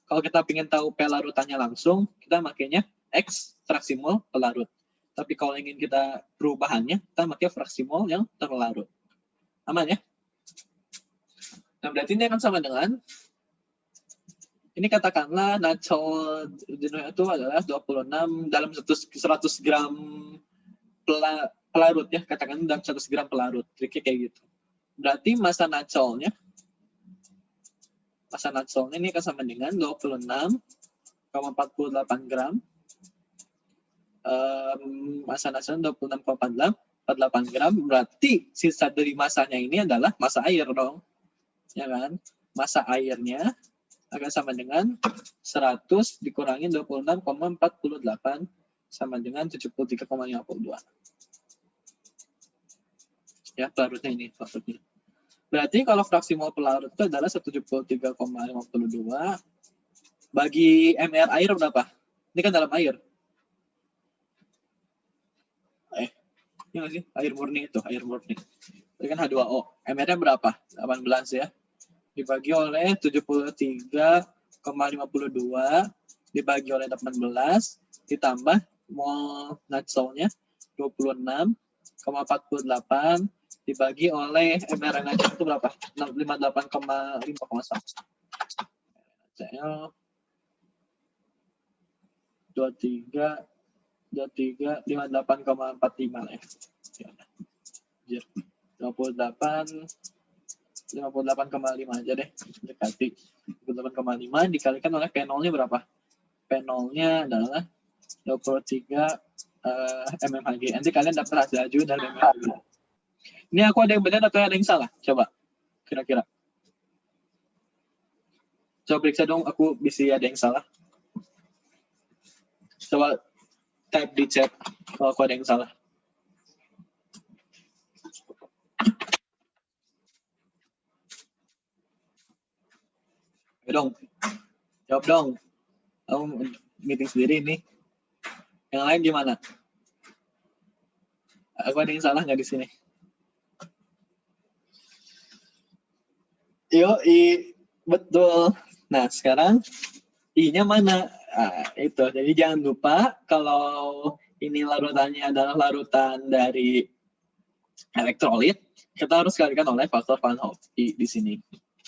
Kalau kita ingin tahu P larutannya langsung, kita makainya X fraksi mol pelarut. Tapi kalau ingin kita perubahannya, kita pakai fraksi mol yang terlarut. Aman ya? Nah, berarti ini akan sama dengan, ini katakanlah NaCl jenuh itu adalah 26 dalam 100 gram pelarut ya, katakan dalam 100 gram pelarut. Triknya kayak gitu. Berarti massa NaCl-nya ini akan sama dengan 26,48 gram. Massa NaCl 26,48 gram. Berarti sisa dari masanya ini adalah massa air dong. Ya kan? Massa airnya akan sama dengan 100 dikurangi 26,48 sama dengan 73,52. Ya, pelarutnya ini. Pelarutnya. Berarti kalau fraksi mol pelarut itu adalah 73,52 bagi mR air berapa? Ini kan dalam air. Ini nggak sih? Air murni itu, air murni. Ini kan H2O. mR-nya berapa? 18 ya. Dibagi oleh 73,52 dibagi oleh 18 ditambah mol NaCl-nya 26,48 dibagi oleh mRNA itu berapa? 58,5,1. NaCl 58,45 ya. 58,5 aja deh. Dekati. 58,5 dikalikan oleh P0-nya berapa? P0-nya adalah 23 mmHg. Nanti kalian dapat hasil laju dari mmHg. Ini aku ada yang benar atau ada yang salah? Coba, kira-kira. Coba periksa dong, aku bisa ada yang salah. Coba type di chat kalau aku ada yang salah. Ayo dong, jawab dong. Aku meeting sendiri ini. Yang lain gimana? Aku ada yang salah nggak di sini? Yoi, betul. Nah, sekarang I-nya mana? Itu. Jadi jangan lupa kalau ini larutannya adalah larutan dari elektrolit, kita harus kalikan oleh faktor Van Hoff I di sini.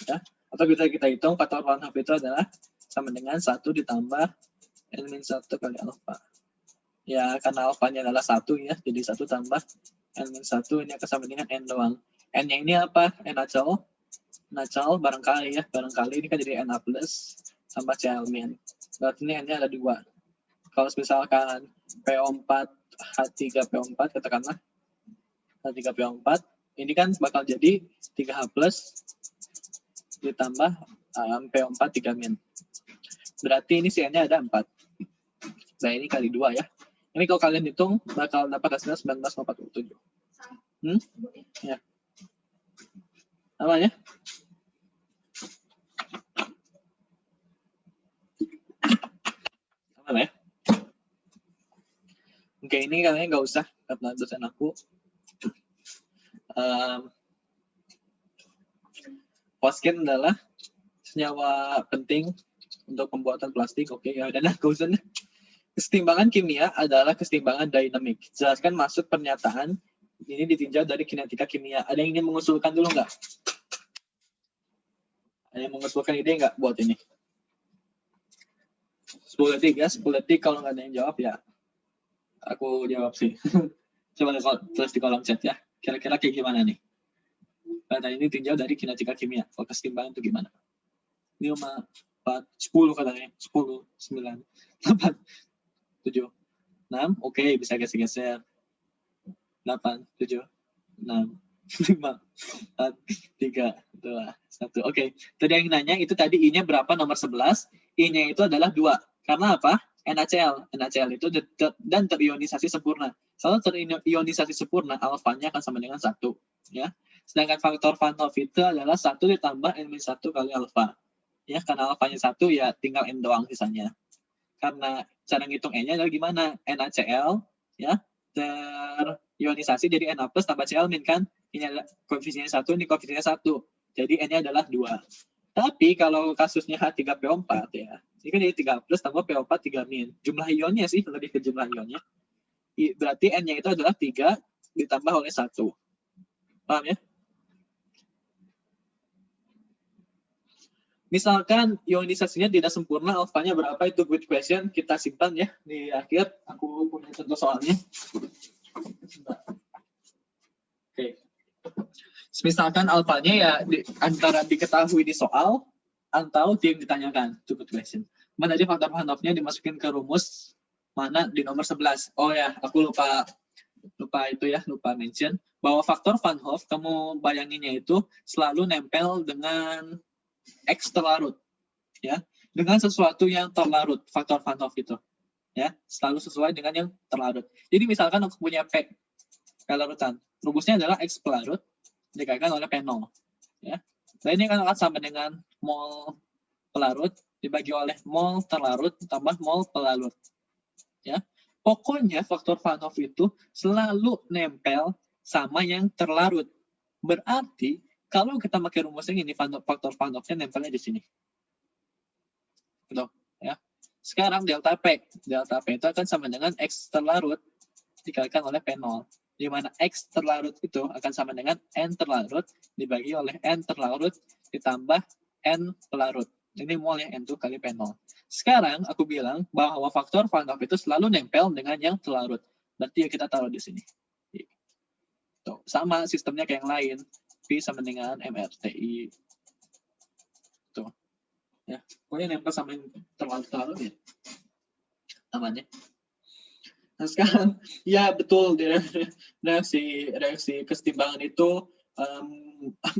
Ya. Atau kita hitung faktor Van Hoff itu adalah sama dengan 1 ditambah N-1 kali alfa. Ya, karena alfanya adalah 1 ya, jadi 1 tambah N-1 ini akan sama dengan N doang. N-nya ini apa? N natural. Natural barangkali ya, barangkali ini kan jadi Na plus tambah Cl min. Berarti ini N-nya ada 2. Kalau misalkan PO4 H3PO4 katakanlah H3PO4 ini kan bakal jadi 3H plus ditambah PO4 3 min. Berarti ini N-nya ada 4. Nah ini kali 2 ya. Ini kalau kalian hitung bakal dapat hasilnya 19,47. Ya. Apa ya? Apa ya? Oke, ini kalian nggak usah karena dosen aku. Fosgen adalah senyawa penting untuk pembuatan plastik. Oke, ya udah, gausan. Kesetimbangan kimia adalah kesetimbangan dinamik. Jelaskan maksud pernyataan ini ditinjau dari kinetika kimia. Ada yang ingin mengusulkan dulu nggak? Ada yang mengusulkan ide nggak buat ini? 10 detik ya, 10 detik. Kalau nggak ada yang jawab ya, aku jawab sih. Coba tulis di kolom chat ya. Kira-kira kayak gimana nih? Kata ini tinjau dari kinetika kimia. Kalau kesetimbangan itu gimana? 5, 4, 10 katanya. 10, 9, 8, 7, 6. Oke, bisa geser-geser. 8, 7, 6, 5, 4, 3, 2, 1. Oke, tadi yang nanya itu tadi I-nya berapa nomor 11? I-nya itu adalah 2. Karena apa? NaCl. NaCl itu dan terionisasi sempurna. Kalau terionisasi sempurna, alfanya akan sama dengan 1. Ya. Sedangkan faktor Van Hoff itu adalah 1 ditambah N-1 kali alfa. Ya, karena alfanya 1 ya tinggal N doang sisanya. Karena cara ngitung N-nya adalah gimana? NaCl ya terionisasi jadi Na plus tambah Cl min kan? Ini adalah koefisiennya 1, ini koefisiennya 1. Jadi N-nya adalah 2. Tapi kalau kasusnya H3PO4 ya, ini kan jadi 3 plus tambah PO4 3 min. Jumlah ionnya sih, lebih ke jumlah ionnya. Berarti N-nya itu adalah 3 ditambah oleh 1. Paham ya? Misalkan ionisasinya tidak sempurna, alfanya berapa itu good question. Kita simpan ya di akhir. Aku punya contoh soalnya. Oke. Misalkan alfanya ya antara diketahui di soal atau yang ditanyakan. Itu good question. Mana tadi faktor Van Hoff-nya dimasukin ke rumus mana di nomor 11. Oh ya, aku lupa itu ya, lupa mention bahwa faktor Van Hoff kamu bayanginnya itu selalu nempel dengan X terlarut, ya, dengan sesuatu yang terlarut, faktor Van Hoff itu, ya, selalu sesuai dengan yang terlarut. Jadi misalkan aku punya P larutan, rumusnya adalah X pelarut dikalikan oleh P0, ya. Dan ini akan sama dengan mol pelarut dibagi oleh mol terlarut tambah mol pelarut, ya. Pokoknya faktor Van Hoff itu selalu nempel sama yang terlarut. Berarti kalau kita pakai rumus ini, faktor Van Hoff-nya nempelnya di sini. Gitu, ya. Sekarang delta P. Delta P itu akan sama dengan X terlarut dikalikan oleh P0. Di mana X terlarut itu akan sama dengan N terlarut dibagi oleh N terlarut ditambah N pelarut. Ini molnya N2 kali P0. Sekarang aku bilang bahwa faktor Van Hoff itu selalu nempel dengan yang terlarut. Berarti ya kita taruh di sini. Tuh, sama sistemnya kayak yang lain. P sama dengan MRTI. Tuh. Ya, pokoknya nempel sama yang terlarut ya. Namanya. Nah, sekarang, ya betul, reaksi kesetimbangan itu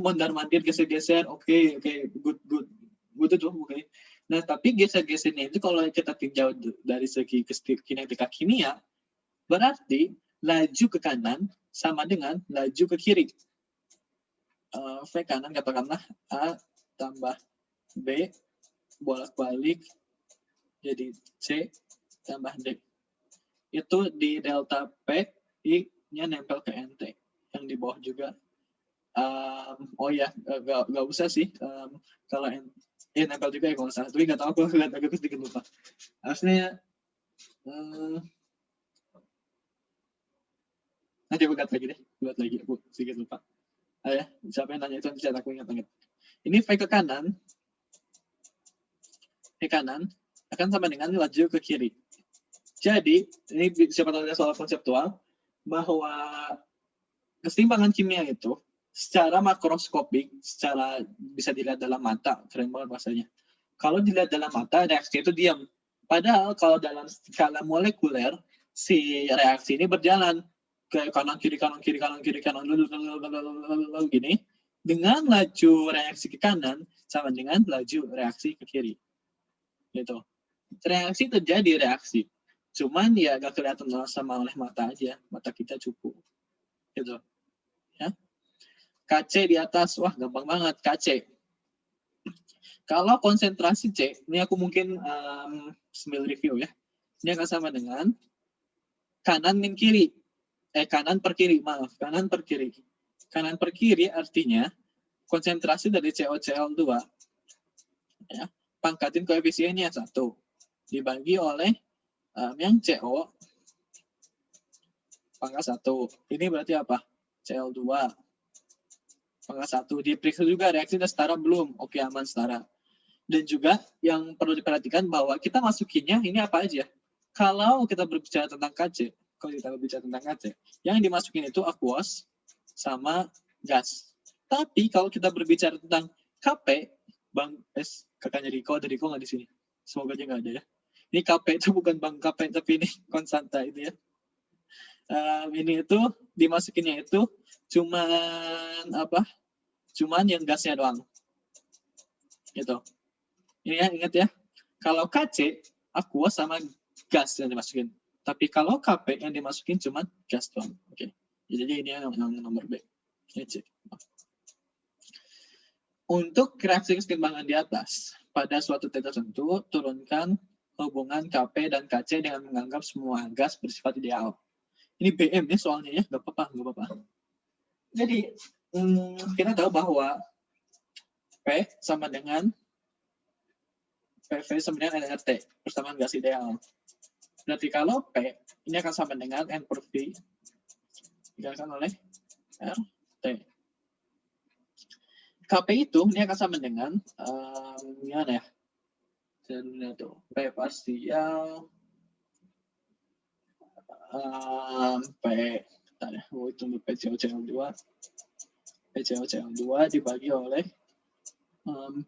mondar-mandir, geser-geser, oke, good itu oke. Nah, tapi geser-gesernya itu kalau kita tinjau dari segi kinetika kimia, berarti laju ke kanan sama dengan laju ke kiri. V kanan katakanlah A tambah B bolak-balik jadi C tambah D. Itu di delta P, I-nya nempel ke NT. Yang di bawah juga. Oh ya, nggak usah sih. Kalau nempel juga ya kalau usah. Tapi nggak tahu, aku agak sedikit lupa. Harusnya, nanti aku lihat lagi deh. Lihat lagi, aku sedikit lupa. Ya, siapa yang nanya itu nanti aku ingat-ingat. Ini V ke kanan. V kanan akan sama dengan laju ke kiri. Jadi, ini siapa tahu soal konseptual, bahwa keseimbangan kimia itu secara makroskopik, secara bisa dilihat dalam mata, keren banget bahasanya. Kalau dilihat dalam mata, reaksi itu diam. Padahal kalau dalam skala molekuler, si reaksi ini berjalan ke kanan kiri gini, dengan laju reaksi ke kanan sama dengan laju reaksi ke kiri. Gitu. Reaksi terjadi reaksi. Cuman ya gak kelihatan sama oleh mata aja, mata kita cukup. Gitu. Ya. KC di atas, wah gampang banget KC. Kalau konsentrasi C, ini aku mungkin sambil review ya. Ini akan sama dengan kanan min kiri. Kanan per kiri, maaf, kanan per kiri. Kanan per kiri artinya konsentrasi dari COCl2 ya, pangkatin koefisiennya 1 dibagi oleh yang CO pangkat 1. Ini berarti apa? Cl2 pangkat 1. Diperiksa juga reaksi sudah setara belum? Oke, aman setara. Dan juga yang perlu diperhatikan bahwa kita masukinnya ini apa aja. Kalau kita berbicara tentang KC, yang dimasukin itu aqueous sama gas. Tapi kalau kita berbicara tentang KP, Bang kakaknya Riko, ada Riko nggak di sini? Semoga aja nggak ada ya. Ini KP itu bukan Bang KP, tapi ini konstanta itu ya. Ini itu dimasukinnya itu cuman apa? Cuman yang gasnya doang. Gitu. Ini ya, ingat ya. Kalau KC, aqueous sama gas yang dimasukin. Tapi kalau KP yang dimasukin cuman gas doang. Oke. Jadi ini yang nomor B. Ini C. Untuk reaksi keseimbangan di atas, pada suatu titik tertentu, turunkan hubungan KP dan KC dengan menganggap semua gas bersifat ideal. Ini BM ya soalnya ya, nggak apa-apa. Jadi, kita tahu bahwa P sama dengan PV sama dengan NRT, persamaan gas ideal. Berarti kalau P, ini akan sama dengan N per V, dikalikan oleh RT. KP itu ini akan sama dengan gimana ya? P parsial P itu PCOCl2 dibagi oleh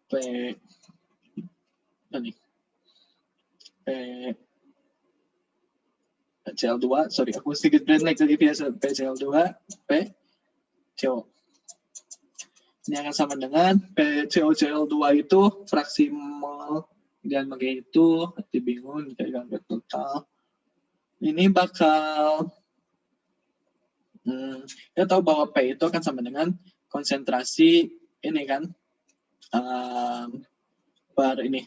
P PCl2, sorry aku sedikit brain lag tadi biasa, PCl2 P CO. Ini akan sama dengan PCOCl2 itu fraksi mol dan begitu, nanti bingung dikalikan ke total. Ini bakal kita tahu bahwa P itu akan sama dengan konsentrasi ini kan per ini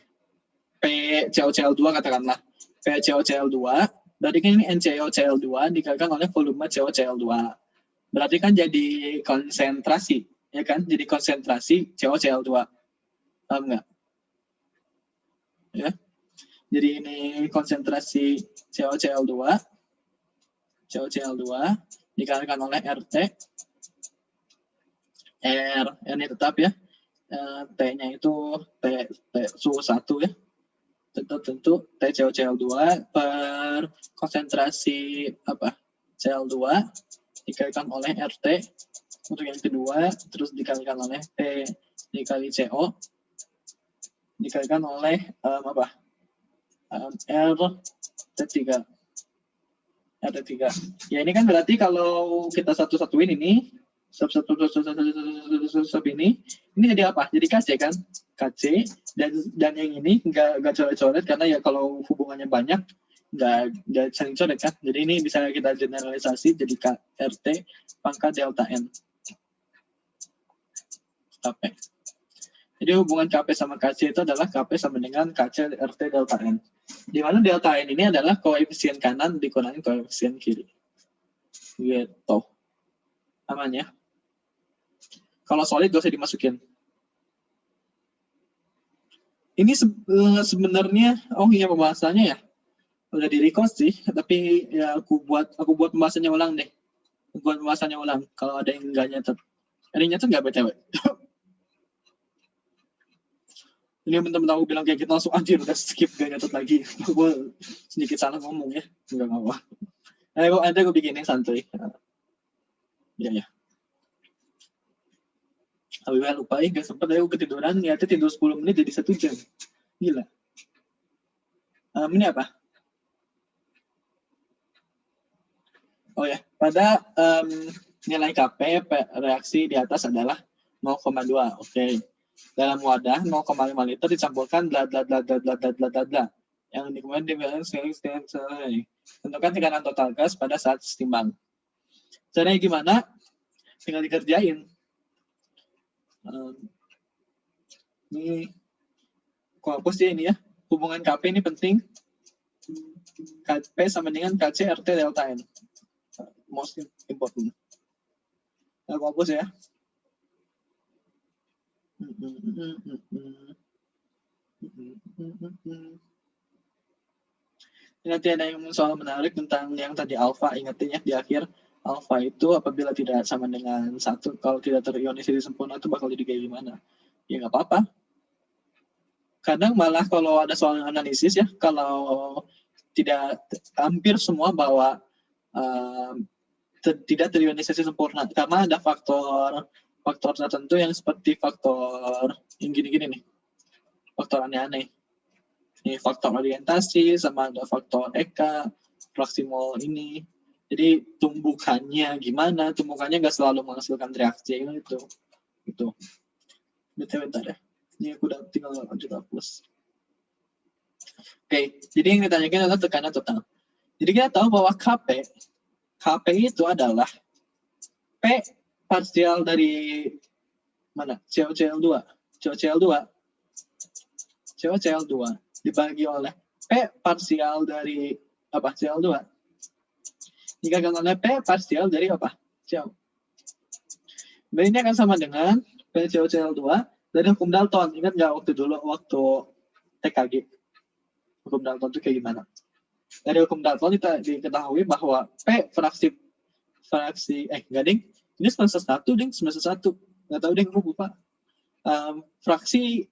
PCOCl2 katakanlah PCOCl2, berarti kan ini NCOCl2 dikalikan oleh volume COCl2, berarti kan jadi konsentrasi ya kan, jadi konsentrasi COCl2, paham nggak ya? Jadi ini konsentrasi COCl2 dikalikan oleh RT, R ini tetap ya, T-nya itu T suhu 1 ya, tentu TCOCl2 per konsentrasi apa Cl2 dikalikan oleh RT untuk yang kedua, terus dikalikan oleh T dikali CO dikalikan oleh R T3. Ada 3. Ya ini kan berarti kalau kita satu-satuin ini, sub ini jadi apa? Jadi KC kan? KC, dan yang ini nggak coret-coret karena ya kalau hubungannya banyak, nggak saling coret kan? Jadi ini bisa kita generalisasi jadi KRT pangkat delta N. KP. Jadi hubungan KP sama KC itu adalah KP sama dengan KC RT delta N. Di mana delta N ini adalah koefisien kanan dikurangi koefisien kiri. Gitu. Aman ya. Kalau solid gak usah dimasukin. Ini sebenarnya, oh iya pembahasannya ya. Udah di-record sih, tapi ya aku buat pembahasannya ulang deh. Buat pembahasannya ulang, kalau ada yang nggak nyatet. Ada yang nyatet nggak BTW? Ini teman-teman aku bilang kayak gitu langsung anjir udah skip gak nyatet lagi. Gue sedikit salah ngomong ya. Enggak apa. Ada gue bikin yang santuy. Ya. Tapi gue lupa gak sempet aku ketiduran, ya tidur 10 menit jadi 1 jam. Gila. Ini apa? Oh ya, pada nilai KP reaksi di atas adalah 0,2. Oke. Dalam wadah 0,5 liter dicampurkan bla. Yang kemudian dibilang sekali. Tentukan tekanan total gas pada saat setimbang. Caranya gimana? Tinggal dikerjain. Ini aku hapus ya ini ya. Hubungan KP ini penting. KP sama dengan KC RT delta N. Most important. Aku hapus ya. Nanti ada yang soal menarik tentang yang tadi alfa, ingetin ya di akhir. Alfa itu apabila tidak sama dengan 1, kalau tidak terionisasi sempurna itu bakal jadi kayak gimana? Ya nggak apa-apa. Kadang malah kalau ada soal analisis ya, kalau tidak hampir semua bahwa tidak terionisasi sempurna karena ada faktor tertentu yang seperti faktor yang gini-gini nih, faktor aneh-aneh. Ini faktor orientasi sama ada faktor EK, fraksi mol ini. Jadi tumbukannya gimana? Tumbukannya nggak selalu menghasilkan reaksi itu. Gitu. Bentar ya. Ini aku udah tinggal lanjut hapus. Oke, jadi yang ditanyakan adalah tekanan total. Jadi kita tahu bahwa KP itu adalah P parsial dari mana? COCl2 dibagi oleh P parsial dari apa? Cl2 dikalikan oleh P parsial dari apa? CO. Ini akan sama dengan P COCl2 dari hukum Dalton. Ingat nggak waktu TKG? Hukum Dalton itu kayak gimana? Dari hukum Dalton kita diketahui bahwa P fraksi enggak ding. Ini semester 1 ding, semester 1. Nggak tahu ding, aku lupa. Fraksi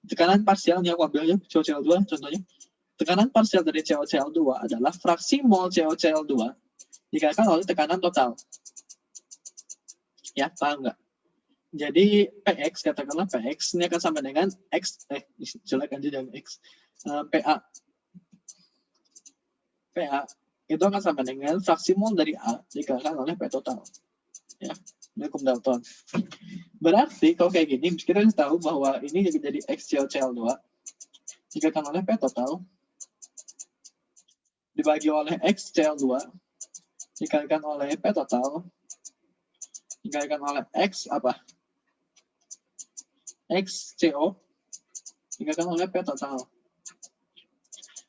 tekanan parsialnya aku ambil aja COCl2 contohnya. Tekanan parsial dari COCl2 adalah fraksi mol COCl2 dikalikan oleh tekanan total. Ya, paham nggak? Jadi PX, katakanlah PX ini akan sama dengan X, jelek aja jangan X, PA itu akan sama dengan fraksi mol dari A dikalikan oleh P total. Ya, ini hukum Dalton. Berarti kalau kayak gini, kita harus tahu bahwa ini jadi X COCl2 dikalikan oleh P total dibagi oleh X Cl2 dikalikan oleh P total dikalikan oleh X apa? X CO dikalikan oleh P total.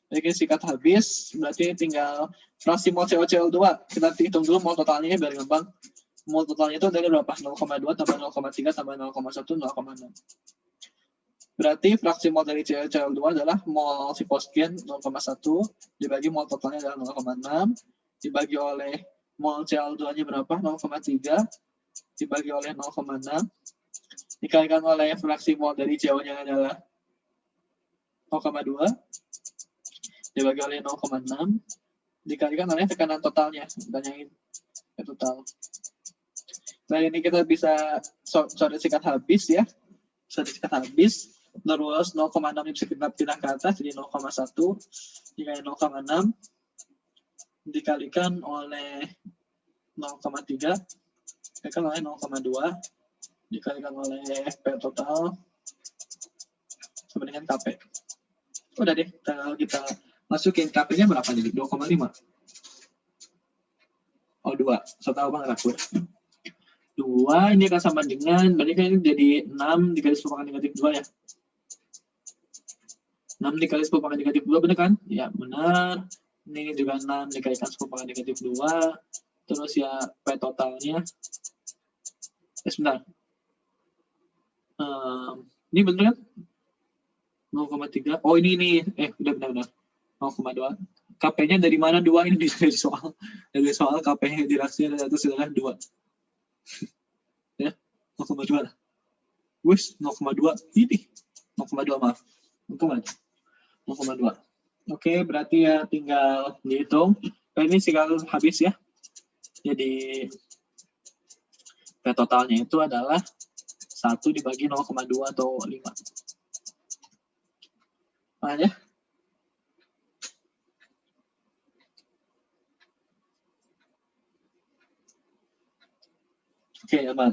Jadi sikat habis, berarti tinggal fraksi mol COCl2. Kita hitung dulu mol totalnya biar gampang. Mol totalnya itu dari berapa? 0,2 tambah 0,3 tambah 0,1, 0,6. Berarti fraksi mol dari COCl2 adalah mol siposkin 0,1 dibagi mol totalnya adalah 0,6 dibagi oleh mol Cl2-nya berapa? 0,3 dibagi oleh 0,6 dikalikan oleh fraksi mol dari CO-nya adalah 0,2 dibagi oleh 0,6 dikalikan oleh tekanan totalnya. Tanyain total. Nah ini kita bisa coret sikat habis ya. Coret sikat habis. Terus 0,6 bisa kita pindah ke atas jadi 0,1 dikali 0,6 dikalikan oleh 0,3 dikalikan oleh 0,2 dikalikan oleh P total sama dengan KP. Udah deh, kita masukin KP-nya berapa jadi? 2,5. Oh, 2. So tahu bang aku. 2 ini akan sama dengan, berarti kan ini jadi 6 dikali 10 pangkat negatif 2 ya. 6 dikali 10 pangkat negatif 2, benar kan? Ya, benar. Ini juga 6 dikalikan 10 pangkat negatif 2. Terus ya, P totalnya. Sebentar. Ini benar kan? 0,3. Oh, ini. Udah benar. 0,2. KP-nya dari mana 2? Ini dari soal. Dari soal KP-nya di reaksinya itu adalah 2. Ya, 0,2. Wis, 0,2. Ini. 0,2, maaf. Untung aja. 0,2. Oke, berarti ya tinggal dihitung. Ini tinggal habis ya. Jadi, P totalnya itu adalah 1 dibagi 0,2 atau 5. Paham ya? Oke, aman.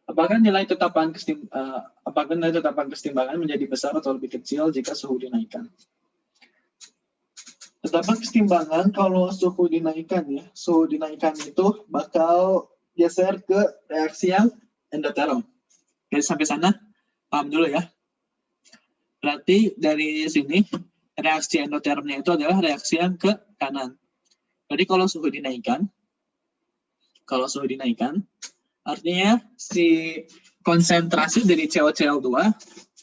Apakah nilai tetapan kesetimbangan menjadi besar atau lebih kecil jika suhu dinaikkan? Tetapan kesetimbangan kalau suhu dinaikkan ya, suhu dinaikkan itu bakal geser ke reaksi yang endoterm. Jadi sampai sana paham dulu ya. Berarti dari sini reaksi endotermnya itu adalah reaksi yang ke kanan. Jadi kalau suhu dinaikkan, artinya si konsentrasi dari COCl2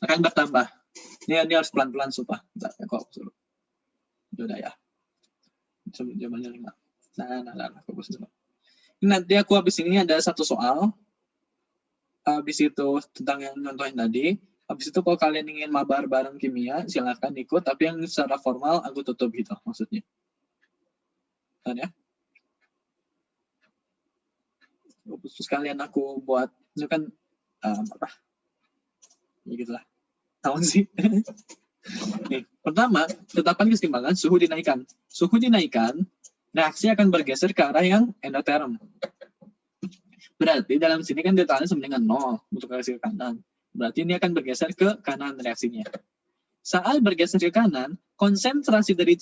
akan bertambah. Ini harus pelan-pelan supaya. Udah ya. Jawabannya 5. Nah, fokus dulu. Nanti aku habis ini ada satu soal. Habis itu tentang yang contohin tadi. Habis itu kalau kalian ingin mabar bareng kimia, silakan ikut. Tapi yang secara formal aku tutup gitu maksudnya. Kan ya? Terus kalian aku buat itu kan apa? Ya gitulah. Tahu sih. Nih, pertama, tetapan kesetimbangan suhu dinaikkan. Suhu dinaikkan, reaksi akan bergeser ke arah yang endoterm. Berarti dalam sini kan detailnya sama dengan 0 untuk reaksi ke kanan. Berarti ini akan bergeser ke kanan reaksinya. Saat bergeser ke kanan, konsentrasi dari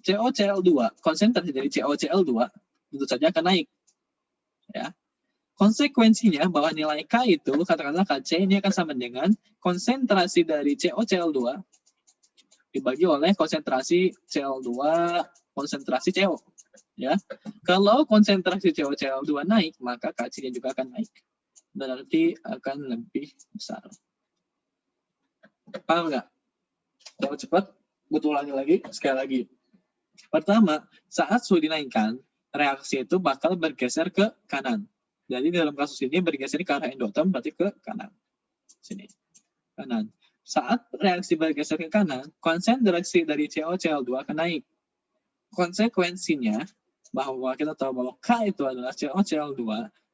COCl2, konsentrasi dari COCl2 tentu saja akan naik. Ya. Konsekuensinya bahwa nilai K itu, katakanlah Kc, ini akan sama dengan konsentrasi dari COCl2 dibagi oleh konsentrasi Cl2, konsentrasi CO. Ya. Kalau konsentrasi COCl2 naik, maka Kc-nya juga akan naik. Berarti akan lebih besar. Paham nggak? Kalau cepat, betul lagi, sekali lagi. Pertama, saat suhu dinaikkan, reaksi itu bakal bergeser ke kanan. Jadi dalam kasus ini bergeser ke arah endoterm, berarti ke kanan. Sini, kanan. Saat reaksi bergeser ke kanan, konsentrasi dari COCl2 akan naik. Konsekuensinya, bahwa kita tahu bahwa K itu adalah COCl2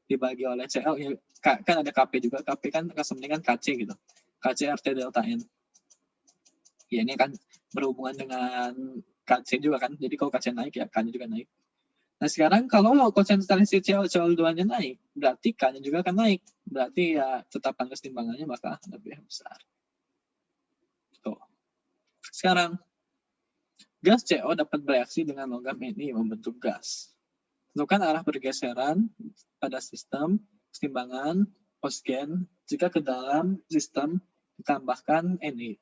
dibagi oleh Cl, kan ada Kp juga, Kp kan sama dengan Kc gitu. Kc RT delta N. Ya ini kan berhubungan dengan Kc juga kan, jadi kalau Kc naik ya K-nya juga naik. Nah sekarang kalau konsentrasi COCl2-nya naik, berarti K-nya juga akan naik. Berarti ya tetapan kesetimbangannya bakal lebih besar. Tuh. Sekarang, gas CO dapat bereaksi dengan logam Ni membentuk gas. Tentukan arah pergeseran pada sistem kesetimbangan oksigen jika ke dalam sistem ditambahkan Ni.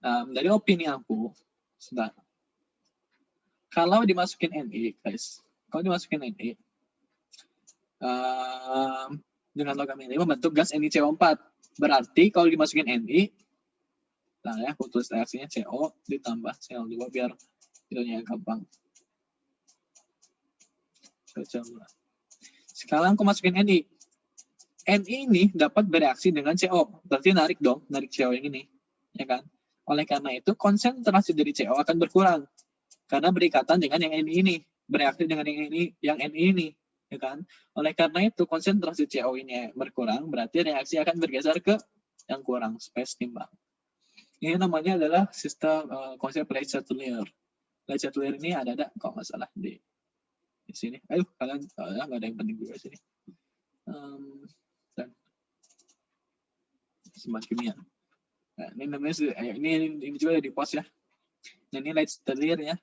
Dari opini aku, sudah. Kalau dimasukin Ni, guys, dengan logam Ni membentuk gas NiCO4. Berarti kalau dimasukin Ni, nah ya, aku tulis reaksinya CO ditambah Cl2 biar itunya gampang. Sekarang aku masukin Ni. Ni ini dapat bereaksi dengan CO. Berarti narik CO yang ini. Ya kan? Oleh karena itu, konsentrasi dari CO akan berkurang. Karena berikatan dengan yang Ni ini. Bereaksi dengan yang Ni ini. Ya kan? Oleh karena itu, konsentrasi CO ini berkurang. Berarti reaksi akan bergeser ke yang kurang. Supaya seimbang. Ini namanya adalah sistem konsep Leitzer-Lehr. Leitzer-Lehr ini ada kalau nggak salah di sini. Ayo kalian nggak ada yang penting juga sini. Dan semacam kimia. Nah, ini namanya ini juga ada di post ya. Nah, ini Leitzer-Lehr ya.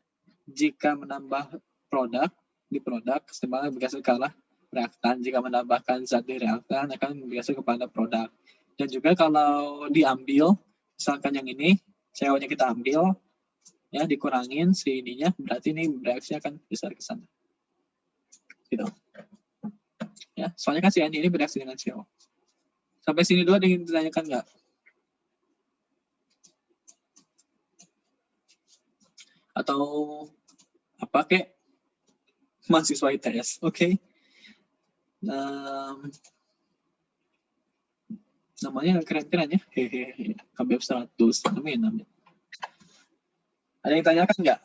Jika menambah produk di produk, kesetimbangan bergeser ke arah reaktan. Jika menambahkan zat di reaktan akan bergeser kepada produk. Dan juga kalau diambil, misalkan yang ini CO-nya kita ambil, ya dikurangin si ininya, berarti ini reaksi akan besar ke sana. Gitu. Ya, soalnya kan si ini bereaksi dengan CO. Sampai sini dulu ada yang ditanyakan nggak? Atau apa kek? Mahasiswa ITS, oke. Namanya keren-keren ya. Hehehe. KBF 100. Amin. Ada yang tanyakan nggak?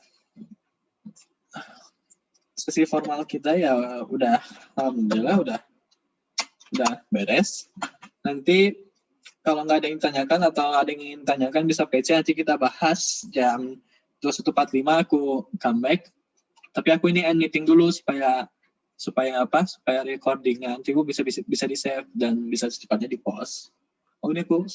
Sesi formal kita ya udah, alhamdulillah udah beres. Nanti kalau nggak ada yang tanyakan atau ada yang ingin tanyakan bisa PC, nanti kita bahas jam 21.45 aku come back. Tapi aku ini end meeting dulu supaya recordingnya nanti aku bisa di save dan bisa secepatnya di post. Oh ini aku